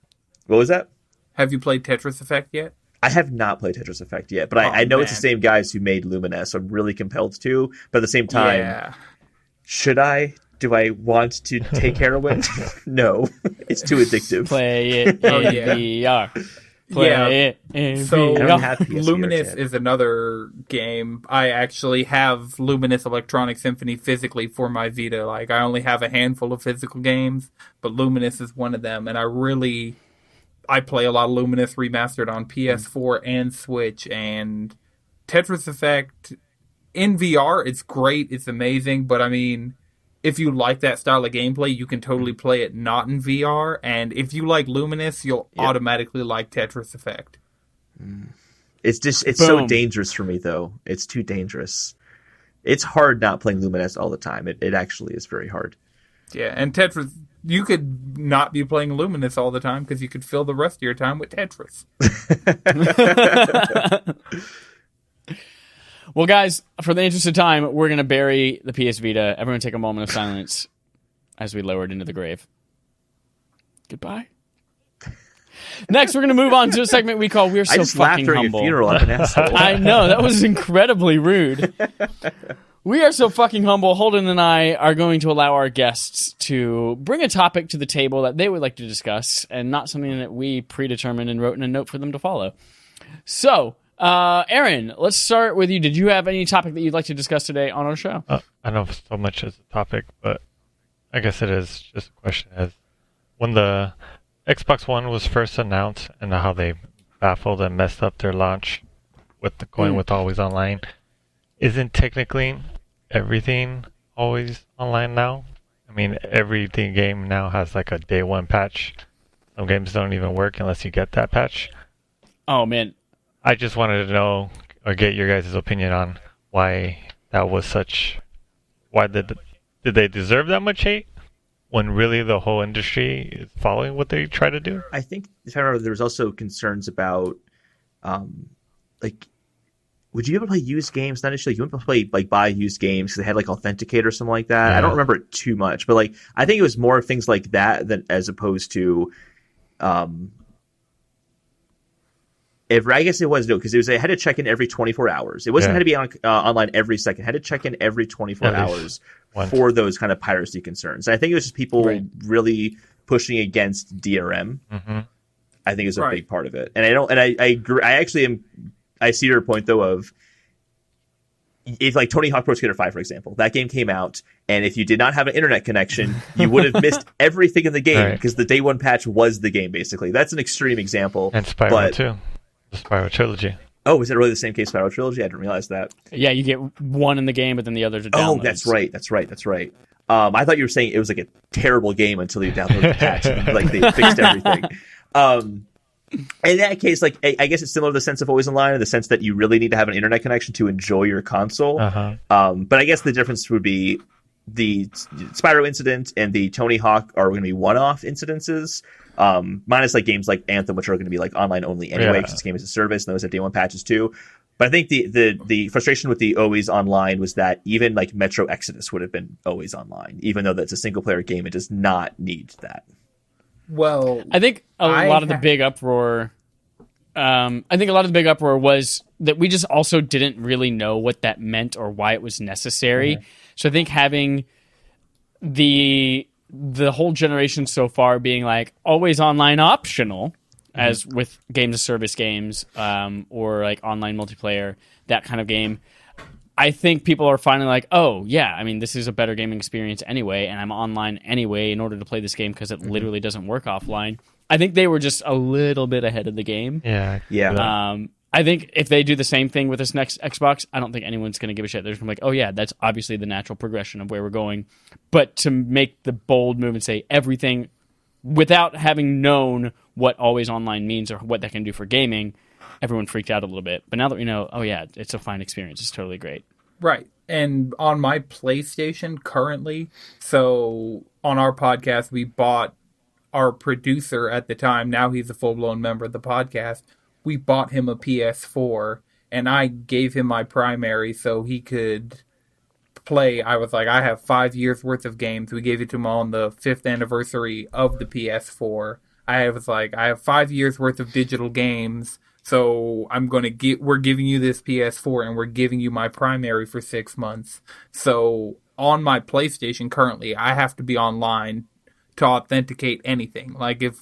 What was that? Have you played Tetris Effect yet? I have not played Tetris Effect yet, but I know it's the same guys who made Luminous. So I'm really compelled to. But at the same time, should I? Do I want to take heroin? No, it's too addictive. Play it in VR. Play it in So I VR. don't have PSVR Luminous yet. is another game. I actually have Luminous Electronic Symphony physically for my Vita. Like, I only have a handful of physical games, but Luminous is one of them. And I play a lot of Luminous remastered on PS4 and Switch. And Tetris Effect in VR, it's great. It's amazing. But I mean, if you like that style of gameplay, you can totally play it not in VR. And if you like Luminous, you'll automatically like Tetris Effect. It's so dangerous for me, though. It's too dangerous. It's hard not playing Luminous all the time. It actually is very hard. Yeah, and Tetris, you could not be playing Luminous all the time because you could fill the rest of your time with Tetris. Well, guys, for the interest of time, we're going to bury the PS Vita. Everyone take a moment of silence as we lower it into the grave. Goodbye. Next, we're going to move on to a segment we call We're So I just Fucking laughed during Humble. your funeral. I'm an asshole. I know, that was incredibly rude. We are so fucking humble. Holden and I are going to allow our guests to bring a topic to the table that they would like to discuss and not something that we predetermined and wrote in a note for them to follow. So, Aaron, let's start with you. Did you have any topic that you'd like to discuss today on our show? I know so much as a topic, but I guess it is just a question as when the Xbox One was first announced and how they baffled and messed up their launch with going with always online. Isn't technically everything always online now? I mean, every game now has like a day one patch. Some games don't even work unless you get that patch. Oh, man. I just wanted to know or get your guys' opinion on why that was such. Why did they deserve that much hate when really the whole industry is following what they try to do? I think, if I remember, there was also concerns about, like, would you be able to play used games? Not initially, you wouldn't be able to play, like, buy used games because they had, like, Authenticate or something like that. Yeah. I don't remember it too much, but, like, I think it was more things like that than as opposed to, I guess it was, no, because it had to check in every 24 hours. It wasn't had to be online every second. It had to check in every 24 hours for those kind of piracy concerns. And I think it was just people really pushing against DRM. Mm-hmm. I think is a big part of it. And I agree. I see your point though of if like Tony Hawk Pro Skater 5, for example, that game came out, and if you did not have an internet connection, you would have missed everything in the game because the day one patch was the game basically. That's an extreme example. And Spyro too. The Spyro Trilogy. Oh, is it really the same case Spyro Trilogy? I didn't realize that. Yeah, you get one in the game, but then the others are downloads. Oh, that's right. I thought you were saying it was like a terrible game until you downloaded the patch and like they fixed everything. In that case, like I guess it's similar to the sense of always online, in the sense that you really need to have an internet connection to enjoy your console. Uh-huh. But I guess the difference would be the Spyro incident and the Tony Hawk are going to be one-off incidences. Minus like games like Anthem, which are going to be like online only anyway, because it's game as a service, and those have day one patches too. But I think the frustration with the always online was that even like Metro Exodus would have been always online, even though that's a single player game. It does not need that. Well, I think a lot of the big uproar. Was that we just also didn't really know what that meant or why it was necessary. Mm-hmm. So I think having the whole generation so far being like always online optional, as with games as service games, or like online multiplayer, that kind of game. I think people are finally like, oh yeah, I mean this is a better gaming experience anyway, and I'm online anyway in order to play this game because it literally doesn't work offline. I think they were just a little bit ahead of the game. Yeah. I think if they do the same thing with this next Xbox, I don't think anyone's going to give a shit. They're just going to be like, oh yeah, that's obviously the natural progression of where we're going. But to make the bold move and say everything without having known what always online means or what that can do for gaming, everyone freaked out a little bit. But now that we know, oh yeah, it's a fine experience. It's totally great. Right. And on my PlayStation currently, so on our podcast, we bought our producer at the time. Now he's a full-blown member of the podcast. We bought him a PS4, and I gave him my primary so he could play. I was like, I have 5 years worth of games. We gave it to him on the 5th anniversary of the PS4. I was like, I have 5 years worth of digital games. So we're giving you this PS4 and we're giving you my primary for 6 months. So on my PlayStation currently, I have to be online to authenticate anything. Like if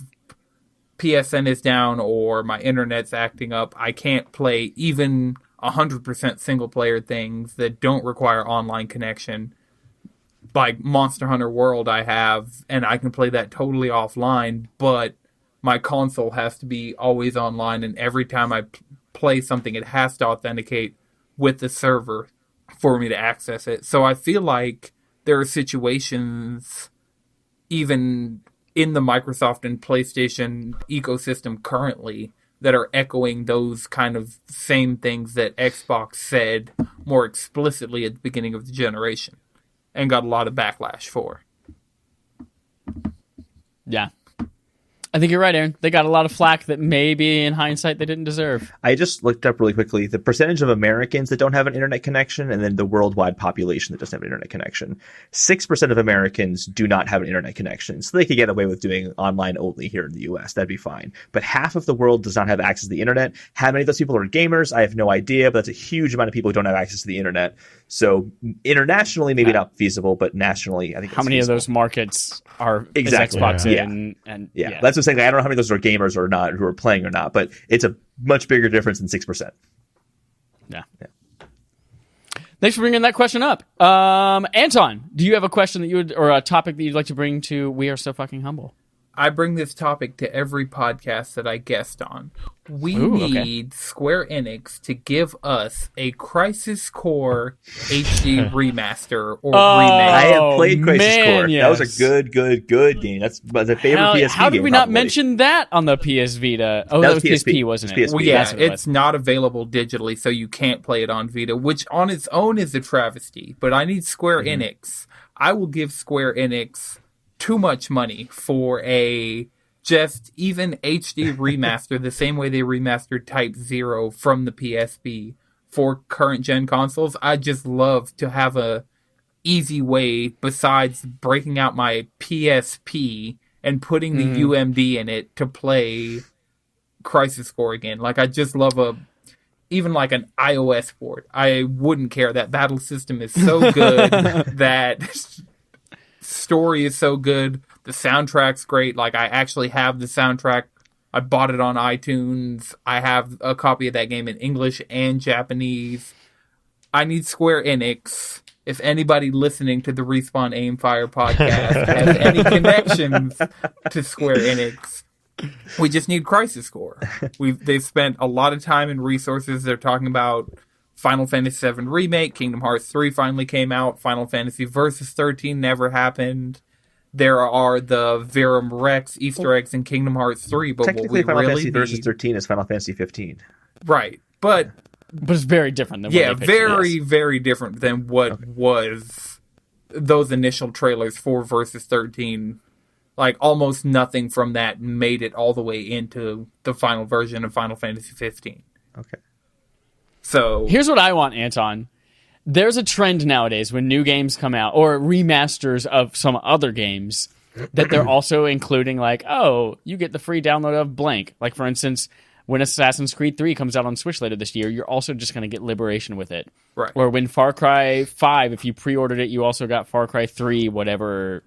PSN is down or my internet's acting up, I can't play even 100% single player things that don't require online connection. Like Monster Hunter World I have, and I can play that totally offline, but my console has to be always online, and every time I play something, it has to authenticate with the server for me to access it. So I feel like there are situations, even in the Microsoft and PlayStation ecosystem currently, that are echoing those kind of same things that Xbox said more explicitly at the beginning of the generation and got a lot of backlash for. Yeah. I think you're right, Aaron. They got a lot of flack that maybe in hindsight they didn't deserve. I just looked up really quickly the percentage of Americans that don't have an internet connection and then the worldwide population that doesn't have an internet connection. 6% of Americans do not have an internet connection. So they could get away with doing online only here in the US. That'd be fine. But half of the world does not have access to the internet. How many of those people are gamers? I have no idea, but that's a huge amount of people who don't have access to the internet. So internationally, maybe not feasible, but nationally, I think how many feasible. of those markets are exactly Xbox yeah. and That's what I'm saying. I don't know how many of those are gamers or not who are playing or not, but it's a much bigger difference than 6%. Yeah. Thanks for bringing that question up. Anton, do you have a question that you would, or a topic that you'd like to bring to We Are So Fucking Humble? I bring this topic to every podcast that I guest on. We need Square Enix to give us a Crisis Core HD remaster or remake. I have played Crisis Core. Yes. That was a good game. That's my favorite PSP game. How did we not mention that on the PS Vita? Oh, that was PSP, wasn't it? PSP. Well, yeah, it's not available digitally, so you can't play it on Vita, which on its own is a travesty. But I need Square Enix. I will give Square Enix too much money for a just even HD remaster, the same way they remastered Type 0 from the PSP for current gen consoles. I just love to have a easy way besides breaking out my PSP and putting the UMD in it to play Crisis Core again. Like, I just love even like an iOS port. I wouldn't care. That battle system is so good. That story is so good. The soundtrack's great. Like, I actually have the soundtrack. I bought it on iTunes. I have a copy of that game in English and Japanese. I need Square Enix. If anybody listening to the Respawn Aim Fire podcast has any connections to Square Enix, we just need Crisis Core. They've spent a lot of time and resources. They're talking about Final Fantasy VII Remake, Kingdom Hearts 3 finally came out, Final Fantasy Versus 13 never happened. There are the Verum Rex Easter eggs in Kingdom Hearts 3, but technically what we Final really Fantasy Versus 13 is Final Fantasy 15. Right, but it's very different than what very different than what was those initial trailers for Versus 13. Like, almost nothing from that made it all the way into the final version of Final Fantasy 15. Okay. So here's what I want, Anton. There's a trend nowadays when new games come out, or remasters of some other games, that they're also including, like, oh, you get the free download of blank. Like, for instance, when Assassin's Creed 3 comes out on Switch later this year, you're also just going to get Liberation with it. Right. Or when Far Cry 5, if you pre-ordered it, you also got Far Cry 3, whatever.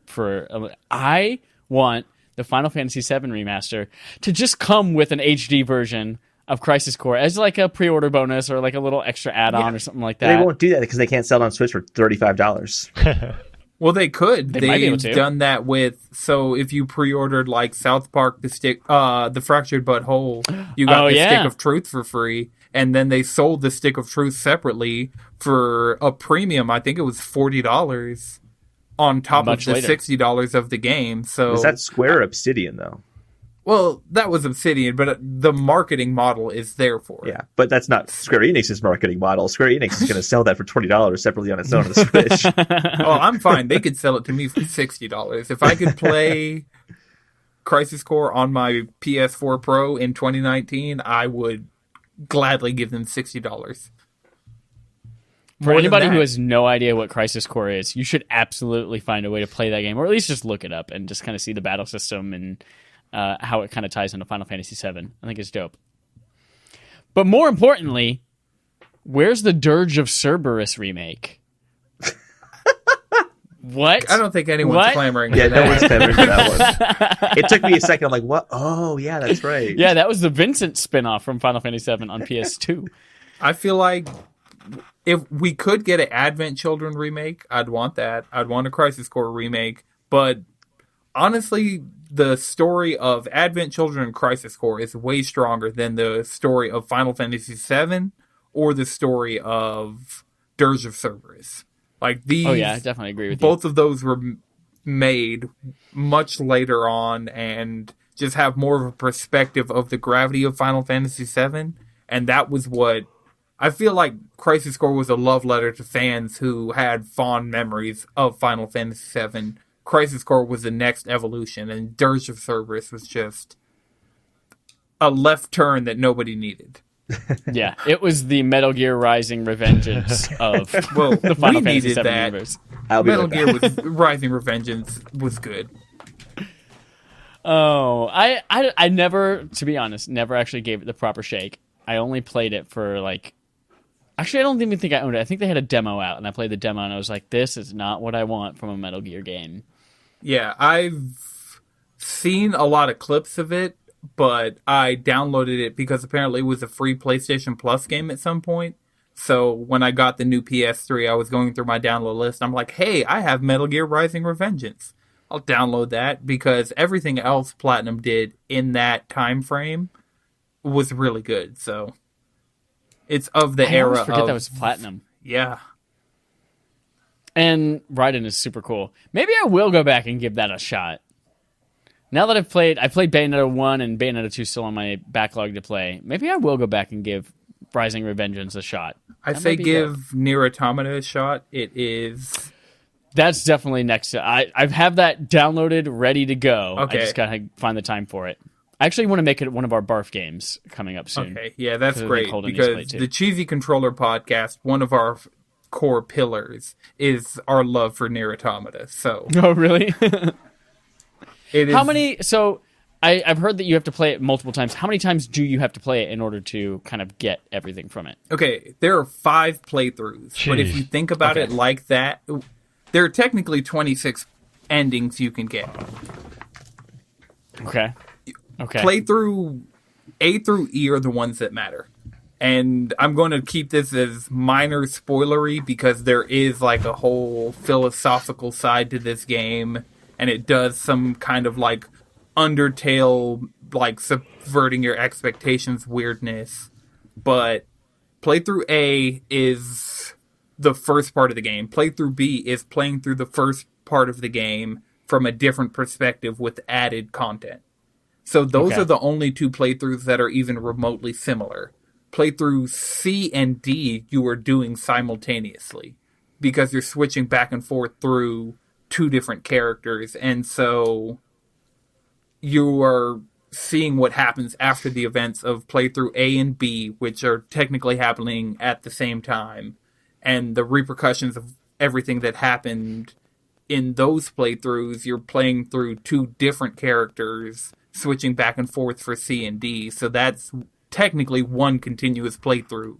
I want the Final Fantasy VII remaster to just come with an HD version of Crisis Core as like a pre-order bonus or like a little extra add-on or something like that. They won't do that because they can't sell it on Switch for $35. Well, they could. They might be able to. They've done that with, so if you pre-ordered like South Park, the Fractured But Whole, you got the Stick of Truth for free, and then they sold the Stick of Truth separately for a premium. I think it was $40 on top of the $60 of the game. So is that Square or Obsidian though? Well, that was Obsidian, but the marketing model is there for it. Yeah, but that's not Square Enix's marketing model. Square Enix is going to sell that for $20 separately on its own on the Switch. Oh, I'm fine. They could sell it to me for $60. If I could play Crisis Core on my PS4 Pro in 2019, I would gladly give them $60. For anybody who has no idea what Crisis Core is, you should absolutely find a way to play that game, or at least just look it up and just kind of see the battle system and how it kind of ties into Final Fantasy VII. I think it's dope. But more importantly, where's the Dirge of Cerberus remake? What? I don't think anyone's clamoring. Yeah, no one's clamoring for that one. It took me a second. I'm like, what? Oh, yeah, that's right. Yeah, that was the Vincent spinoff from Final Fantasy VII on PS2. I feel like if we could get an Advent Children remake, I'd want that. I'd want a Crisis Core remake. But honestly, the story of Advent Children and Crisis Core is way stronger than the story of Final Fantasy VII or the story of Dirge of Cerberus. Like these, oh yeah, I definitely agree with you. Both of those were made much later on and just have more of a perspective of the gravity of Final Fantasy VII. And that was what I feel like Crisis Core was a love letter to fans who had fond memories of Final Fantasy VII. Crisis Core was the next evolution, and Dirge of Cerberus was just a left turn that nobody needed. Yeah, it was the Metal Gear Rising Revengeance of the Final Fantasy VII universe. Metal Gear Rising Revengeance was good. Oh, I never, to be honest, never actually gave it the proper shake. I only played it for like... Actually, I don't even think I owned it. I think they had a demo out, and I played the demo, and I was like, this is not what I want from a Metal Gear game. Yeah, I've seen a lot of clips of it, but I downloaded it because apparently it was a free PlayStation Plus game at some point. So when I got the new PS3, I was going through my download list. I'm like, hey, I have Metal Gear Rising Revengeance. I'll download that because everything else Platinum did in that time frame was really good. So it's of the era. I always forget that was Platinum. Yeah. And Raiden is super cool. Maybe I will go back and give that a shot. Now that I played Bayonetta 1 and Bayonetta 2 still on my backlog to play, maybe I will go back and give Rising Revengeance a shot. I say give Nier Automata a shot. It is... That's definitely next to... I have that downloaded, ready to go. Okay. I just gotta find the time for it. I actually want to make it one of our barf games coming up soon. Okay, yeah, that's great. Because the Cheesy Controller podcast, one of our core pillars is our love for Nier Automata. So... Oh, really? It is... How many... So, I've heard that you have to play it multiple times. How many times do you have to play it in order to kind of get everything from it? Okay, there are 5 playthroughs. Jeez. But if you think about it like that, there are technically 26 endings you can get. Okay. Playthrough A through E are the ones that matter. And I'm going to keep this as minor spoilery because there is like a whole philosophical side to this game. And it does some kind of like Undertale, like subverting your expectations weirdness. But playthrough A is the first part of the game. Playthrough B is playing through the first part of the game from a different perspective with added content. So those are the only 2 playthroughs that are even remotely similar. Playthrough C and D you are doing simultaneously because you're switching back and forth through 2 different characters, and so you are seeing what happens after the events of playthrough A and B, which are technically happening at the same time, and the repercussions of everything that happened in those playthroughs. You're playing through 2 different characters, switching back and forth for C and D, so that's technically one continuous playthrough,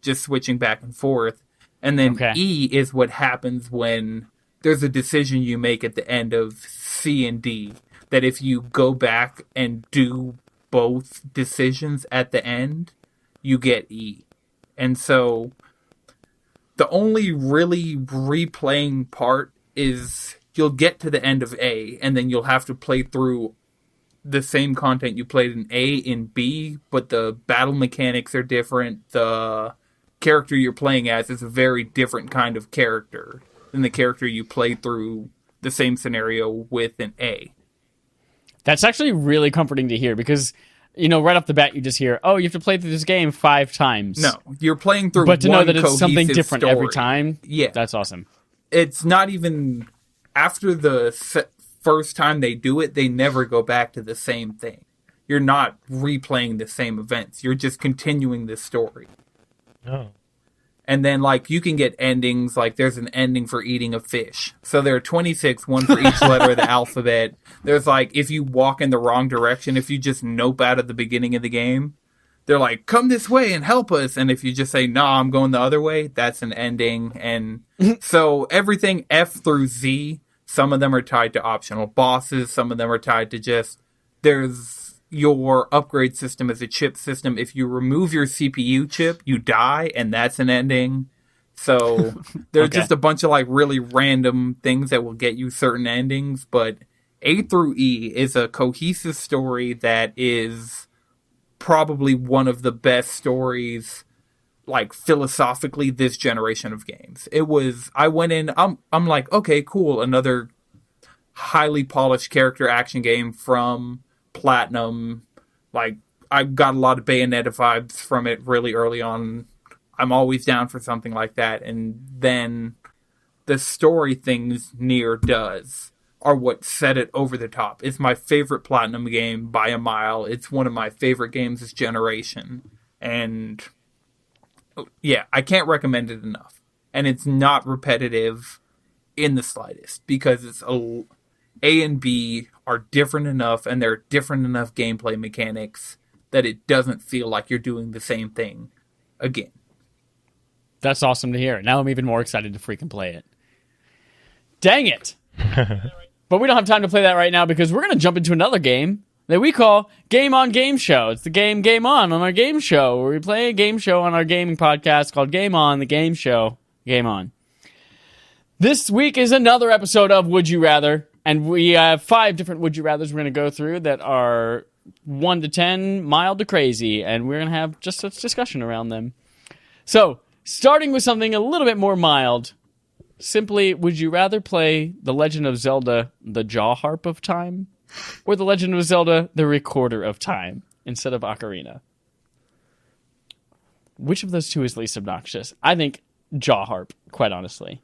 just switching back and forth. And then E is what happens when there's a decision you make at the end of C and D, that if you go back and do both decisions at the end, you get E. And so the only really replaying part is you'll get to the end of A, and then you'll have to play through the same content you played in A and B, but the battle mechanics are different. The character you're playing as is a very different kind of character than the character you play through the same scenario with in A. That's actually really comforting to hear because, you know, right off the bat you just hear, oh, you have to play through this game 5 times. No, you're playing through but to one know that it's something different story. Every time, yeah, that's awesome. It's not even... After the first time they do it, they never go back to the same thing. You're not replaying the same events. You're just continuing the story. Oh. And then, like, you can get endings, like, there's an ending for eating a fish. So there are 26, one for each letter of the alphabet. There's, like, if you walk in the wrong direction, if you just nope out at the beginning of the game, they're like, come this way and help us. And if you just say, nah, I'm going the other way, that's an ending. And so everything F through Z, some of them are tied to optional bosses. Some of them are tied to just, there's your upgrade system as a chip system. If you remove your CPU chip, you die, and that's an ending. So there's just a bunch of like really random things that will get you certain endings. But A through E is a cohesive story that is probably one of the best stories, like philosophically, this generation of games. It was, I went in, I'm like, okay, cool, another highly polished character action game from Platinum. Like, I got a lot of Bayonetta vibes from it really early on. I'm always down for something like that. And then the story things Nier does are what set it over the top. It's my favorite Platinum game by a mile. It's one of my favorite games this generation. And yeah, I can't recommend it enough. And it's not repetitive in the slightest, because it's A and B are different enough, and there are different enough gameplay mechanics that it doesn't feel like you're doing the same thing again. That's awesome to hear. Now I'm even more excited to freaking play it. Dang it! But we don't have time to play that right now, because we're going to jump into another game that we call Game On Game Show. It's the Game On our game show, where we play a game show on our gaming podcast called Game On, the game show. Game On. This week is another episode of Would You Rather, and we have 5 different Would You Rathers we're going to go through that are 1 to 10, mild to crazy, and we're going to have just a discussion around them. So, starting with something a little bit more mild, simply, would you rather play The Legend of Zelda, the Jaw Harp of Time, or The Legend of Zelda, the Recorder of Time, instead of Ocarina? Which of those two is least obnoxious? I think Jaw Harp, quite honestly.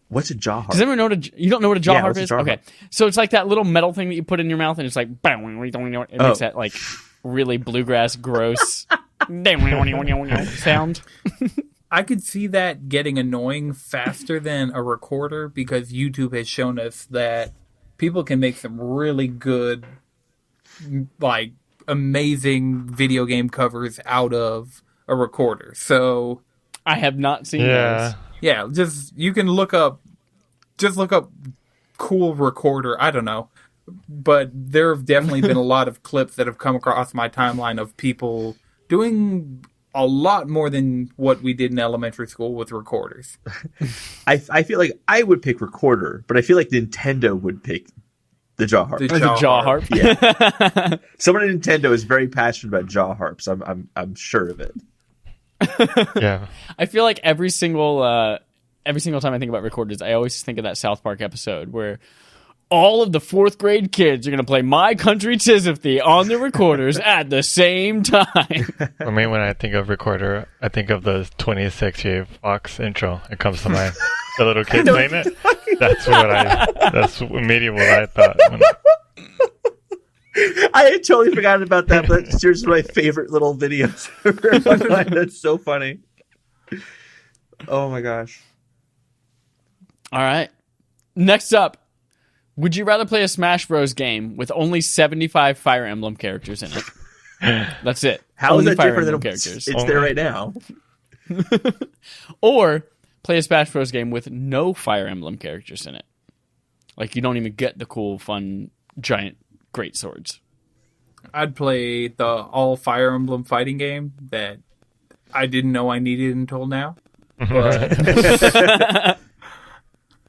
What's a jaw harp? Does anyone know you don't know what a jaw harp is? Jaw harp? Okay. So it's like that little metal thing that you put in your mouth, and it's like, it makes that like really bluegrass, gross sound. I could see that getting annoying faster than a recorder, because YouTube has shown us that people can make some really good, like, amazing video game covers out of a recorder. So I have not seen those. Yeah, you can look up cool recorder. I don't know. But there have definitely been a lot of clips that have come across my timeline of people doing a lot more than what we did in elementary school with recorders. I feel like I would pick recorder, but I feel like Nintendo would pick the jaw harp. The jaw harp. Yeah. Someone at Nintendo is very passionate about jaw harps. I'm sure of it. Yeah. I feel like every single time I think about recorders, I always think of that South Park episode where all of the 4th grade kids are going to play My Country 'Tis of Thee on the recorders at the same time. For me, when I think of recorder, I think of the 26-year Fox intro. It comes to mind. The little kid playing it. That's immediately what I thought. I had totally forgotten about that, but that's seriously one of my favorite little videos ever. That's so funny. Oh my gosh. All right. Next up, would you rather play a Smash Bros. Game with only 75 Fire Emblem characters in it? That's it. How only is that Fire different Emblem than characters? it's there right now? Or play a Smash Bros. Game with no Fire Emblem characters in it. Like, you don't even get the cool, fun, giant great swords. I'd play the all Fire Emblem fighting game that I didn't know I needed until now. But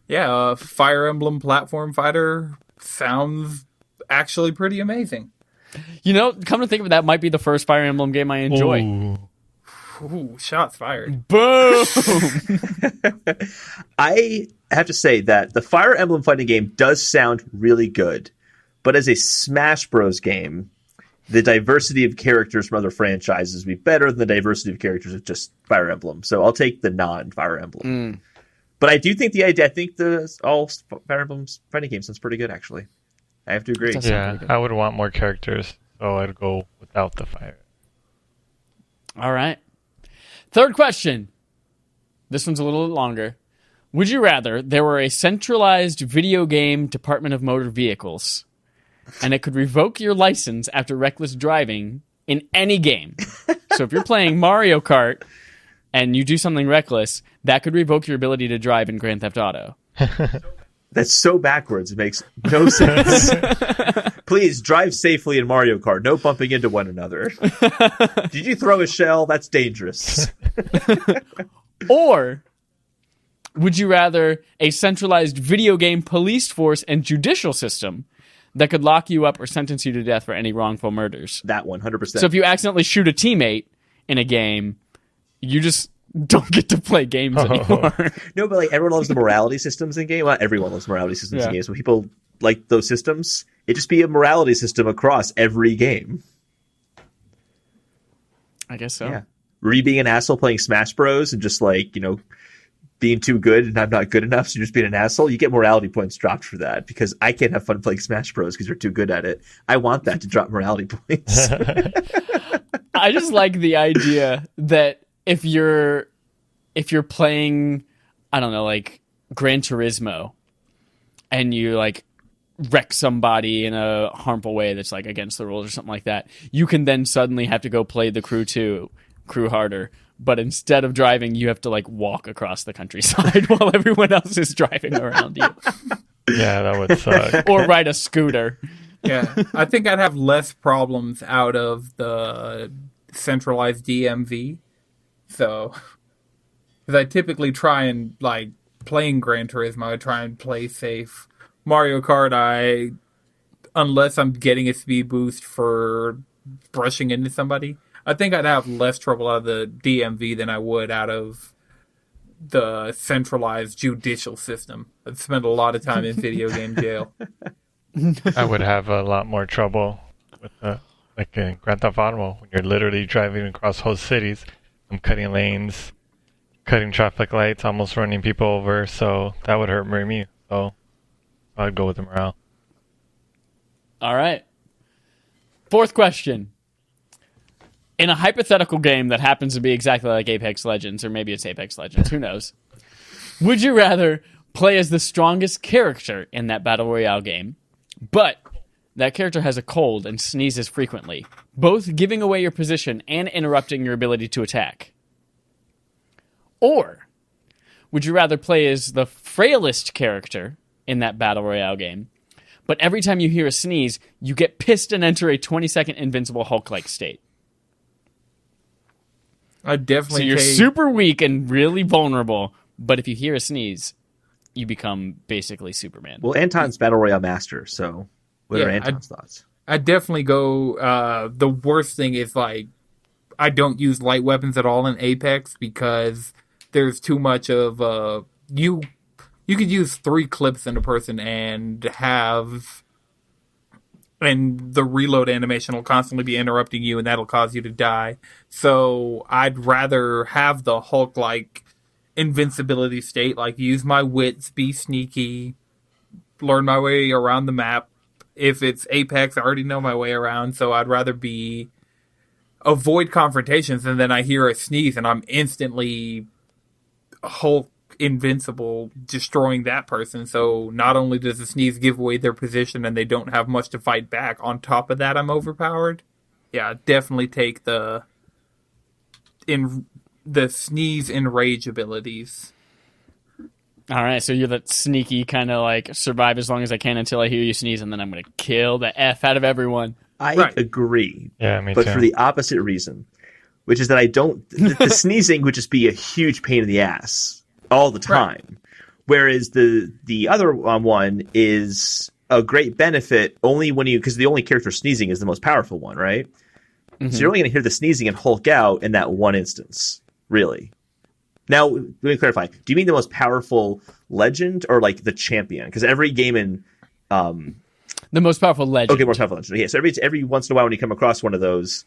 yeah, a Fire Emblem platform fighter sounds actually pretty amazing. You know, come to think of it, that might be the first Fire Emblem game I enjoy. Ooh, shots fired. Boom! I have to say that the Fire Emblem fighting game does sound really good, but as a Smash Bros. Game, the diversity of characters from other franchises would be better than the diversity of characters of just Fire Emblem. So I'll take the non-Fire Emblem. But I do think I think the all Fire Emblem fighting game sounds pretty good, actually. I have to agree. Yeah, I would want more characters, so I'd go without the fire. All right. Third question. This one's a little longer. Would you rather there were a centralized video game Department of Motor Vehicles, and it could revoke your license after reckless driving in any game. So if you're playing Mario Kart and you do something reckless, that could revoke your ability to drive in Grand Theft Auto. That's so backwards. It makes no sense. Please drive safely in Mario Kart. No bumping into one another. Did you throw a shell? That's dangerous. Or would you rather a centralized video game police force and judicial system that could lock you up or sentence you to death for any wrongful murders? That 100%. So if you accidentally shoot a teammate in a game, you just don't get to play games anymore. No, but like everyone loves the morality systems in games. Well, not everyone loves morality systems in games, but people like those systems. It just be a morality system across every game. I guess so. Yeah. Re being an asshole playing Smash Bros. And just like, being too good and I'm not good enough, so you're just being an asshole, you get morality points dropped for that because I can't have fun playing Smash Bros. Because you're too good at it. I want that to drop morality points. I just like the idea that if you're playing, I don't know, like Gran Turismo, and you like wreck somebody in a harmful way that's like against the rules or something like that, you can then suddenly have to go play the crew harder. But instead of driving, you have to like walk across the countryside while everyone else is driving around you. Yeah, that would suck. Or ride a scooter. Yeah, I think I'd have less problems out of the centralized DMV. So, because I typically try and, like, playing Gran Turismo, I try and play safe. Mario Kart, unless I'm getting a speed boost for brushing into somebody, I think I'd have less trouble out of the DMV than I would out of the centralized judicial system. I've spent a lot of time in video game jail. I would have a lot more trouble with like in Grand Theft Auto when you're literally driving across whole cities. I'm cutting lanes, cutting traffic lights, almost running people over. So that would hurt me. So I'd go with the morale. All right. Fourth question. In a hypothetical game that happens to be exactly like Apex Legends, or maybe it's Apex Legends, who knows? Would you rather play as the strongest character in that Battle Royale game, but that character has a cold and sneezes frequently, both giving away your position and interrupting your ability to attack? Or would you rather play as the frailest character in that Battle Royale game, but every time you hear a sneeze, you get pissed and enter a 20-second invincible Hulk-like state? I definitely. So you're super weak and really vulnerable, but if you hear a sneeze, you become basically Superman. Well, Anton's Battle Royale master, so what are Anton's thoughts? I definitely go. The worst thing is like I don't use light weapons at all in Apex because there's too much of you. You could use 3 clips in a person and the reload animation will constantly be interrupting you, and that'll cause you to die. So I'd rather have the Hulk-like invincibility state, like use my wits, be sneaky, learn my way around the map. If it's Apex, I already know my way around, so I'd rather avoid confrontations, and then I hear a sneeze, and I'm instantly Hulk invincible, destroying that person. So not only does the sneeze give away their position and they don't have much to fight back, on top of that I'm overpowered. Yeah, definitely take the sneeze enrage abilities. All right, so you're that sneaky kind of like survive as long as I can until I hear you sneeze, and then I'm going to kill the F out of everyone. I agree. Yeah, me but too. For the opposite reason, which is that I don't. The sneezing would just be a huge pain in the ass all the time. Right. Whereas the other one is a great benefit only when because the only character sneezing is the most powerful one, right? Mm-hmm. So you're only going to hear the sneezing and Hulk out in that one instance, really. Now, let me clarify. Do you mean the most powerful legend or like the champion? Because every game in the most powerful legend. Okay, most powerful legend. Yeah, so every once in a while when you come across one of those,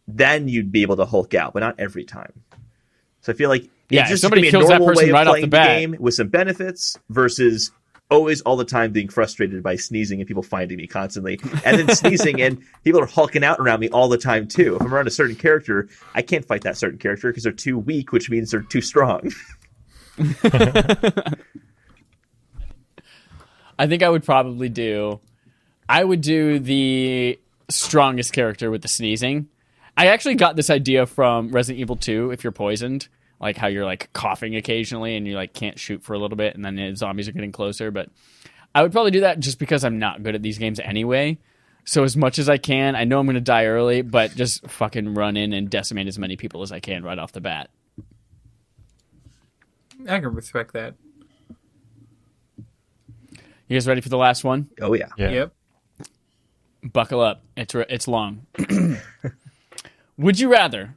then you'd be able to Hulk out, but not every time. So I feel like if somebody kills that person right off the bat, game with some benefits versus always all the time being frustrated by sneezing and people finding me constantly, and then sneezing and people are hulking out around me all the time too. If I'm around a certain character, I can't fight that certain character because they're too weak, which means they're too strong. I think I would do the strongest character with the sneezing. I actually got this idea from Resident Evil 2, if you're poisoned. Like how you're like coughing occasionally and you like can't shoot for a little bit and then the zombies are getting closer. But I would probably do that just because I'm not good at these games anyway. So as much as I can, I know I'm going to die early, but just fucking run in and decimate as many people as I can right off the bat. I can respect that. You guys ready for the last one? Oh, yeah. Yep. Buckle up. It's long. Would you rather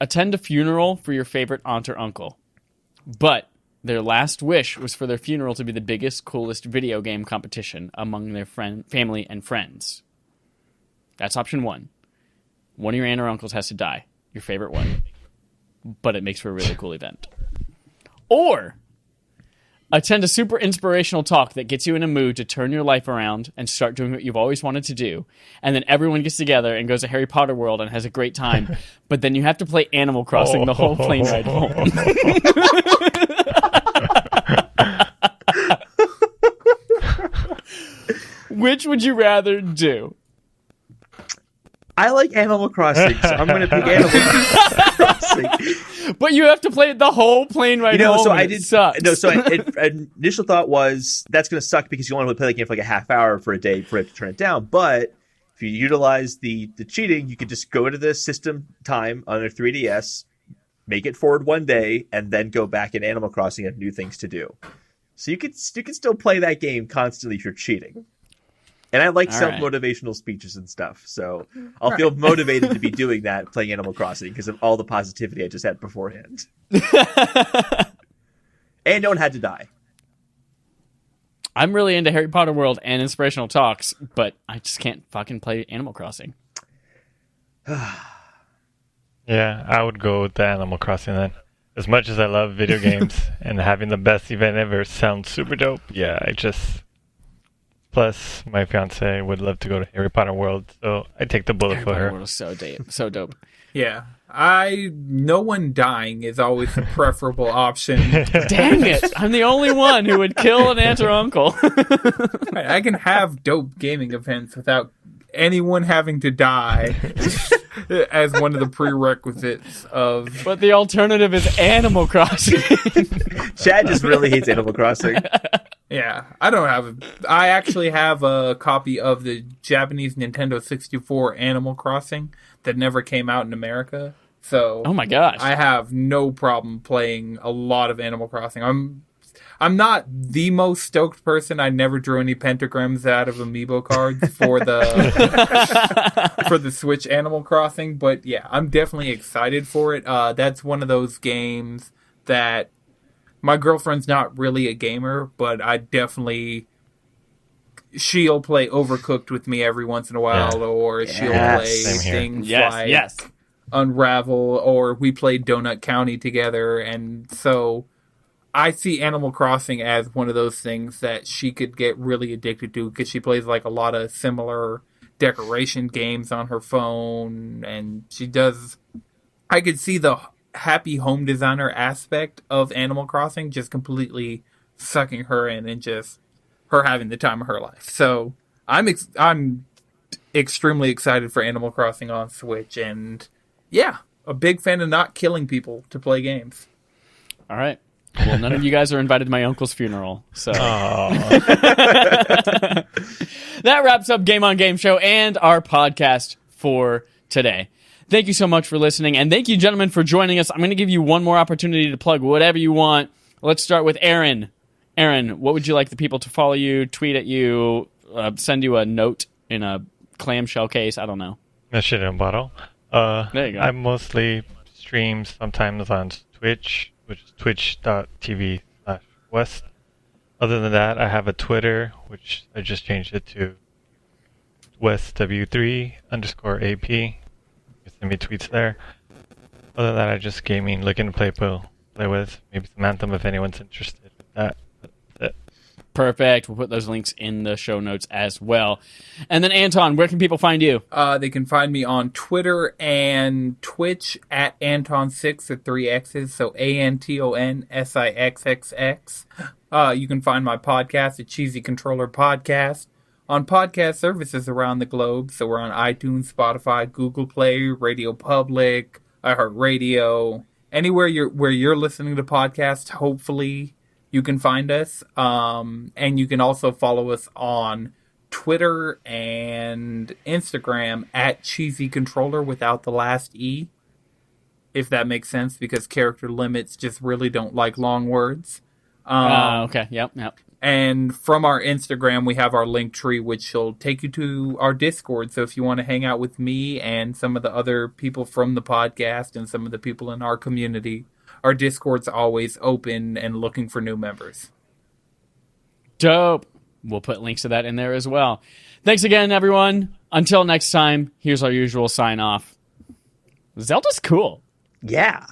attend a funeral for your favorite aunt or uncle, but their last wish was for their funeral to be the biggest, coolest video game competition among their family and friends? That's option one. One of your aunt or uncles has to die, your favorite one, but it makes for a really cool event. Or attend a super inspirational talk that gets you in a mood to turn your life around and start doing what you've always wanted to do. And then everyone gets together and goes to Harry Potter World and has a great time. But then you have to play Animal Crossing the whole plane ride home. Which would you rather do? I like Animal Crossing, so I'm going to pick Animal Crossing. But you have to play the whole plane ride home. So I did suck. No, so initial thought was that's going to suck because you only play the game for like a half hour for a day for it to turn it down. But if you utilize the cheating, you could just go to the system time on a 3DS, make it forward one day, and then go back in Animal Crossing and have new things to do. So you can still play that game constantly if you're cheating. And I like self-motivational speeches and stuff, so I'll feel motivated to be doing that, playing Animal Crossing, because of all the positivity I just had beforehand. And no one had to die. I'm really into Harry Potter World and inspirational talks, but I just can't fucking play Animal Crossing. Yeah, I would go with the Animal Crossing then. As much as I love video games and having the best event ever sounds super dope, Plus, my fiance would love to go to Harry Potter World, so I take the bullet for her. Harry Potter World is so dope. Yeah. No one dying is always the preferable option. Dang it! I'm the only one who would kill an aunt or uncle. I can have dope gaming events without anyone having to die as one of the prerequisites of... But the alternative is Animal Crossing. Chad just really hates Animal Crossing. Yeah, I actually have a copy of the Japanese Nintendo 64 Animal Crossing that never came out in America. So, oh my gosh, I have no problem playing a lot of Animal Crossing. I'm not the most stoked person. I never drew any pentagrams out of amiibo cards for the Switch Animal Crossing, but yeah, I'm definitely excited for it. That's one of those games that my girlfriend's not really a gamer, but she'll play Overcooked with me every once in a while, or she'll play things like Unravel, or we played Donut County together, and so I see Animal Crossing as one of those things that she could get really addicted to, because she plays like a lot of similar decoration games on her phone, and I could see the happy home designer aspect of Animal Crossing just completely sucking her in and just her having the time of her life. So I'm extremely excited for Animal Crossing on Switch, and yeah, a big fan of not killing people to play games. All right. Well, none of you guys are invited to my uncle's funeral, so that wraps up Game on Game Show and our podcast for today. Thank you so much for listening, and thank you, gentlemen, for joining us. I'm going to give you one more opportunity to plug whatever you want. Let's start with Aaron. Aaron, what would you like the people to follow you, tweet at you, send you a note in a clamshell case? I don't know. A shit in a bottle. There you go. I mostly stream sometimes on Twitch, which is twitch.tv/West. Other than that, I have a Twitter, which I just changed it to WestW3_AP. Send me tweets there. Other than that, I just gaming, looking to play with. Maybe some Anthem if anyone's interested with that. That's it. Perfect. We'll put those links in the show notes as well. And then Anton, where can people find you? They can find me on Twitter and Twitch at Anton6 with 3 X's, so ANTONSIXXX. You can find my podcast, the Cheesy Controller Podcast, on podcast services around the globe. So we're on iTunes, Spotify, Google Play, Radio Public, iHeartRadio, anywhere where you're listening to podcasts. Hopefully you can find us. And you can also follow us on Twitter and Instagram at Cheesy Controller without the last E, if that makes sense, because character limits just really don't like long words. Okay, yep. And from our Instagram, we have our link tree, which will take you to our Discord. So if you want to hang out with me and some of the other people from the podcast and some of the people in our community, our Discord's always open and looking for new members. Dope. We'll put links to that in there as well. Thanks again, everyone. Until next time, here's our usual sign-off. Zelda's cool. Yeah.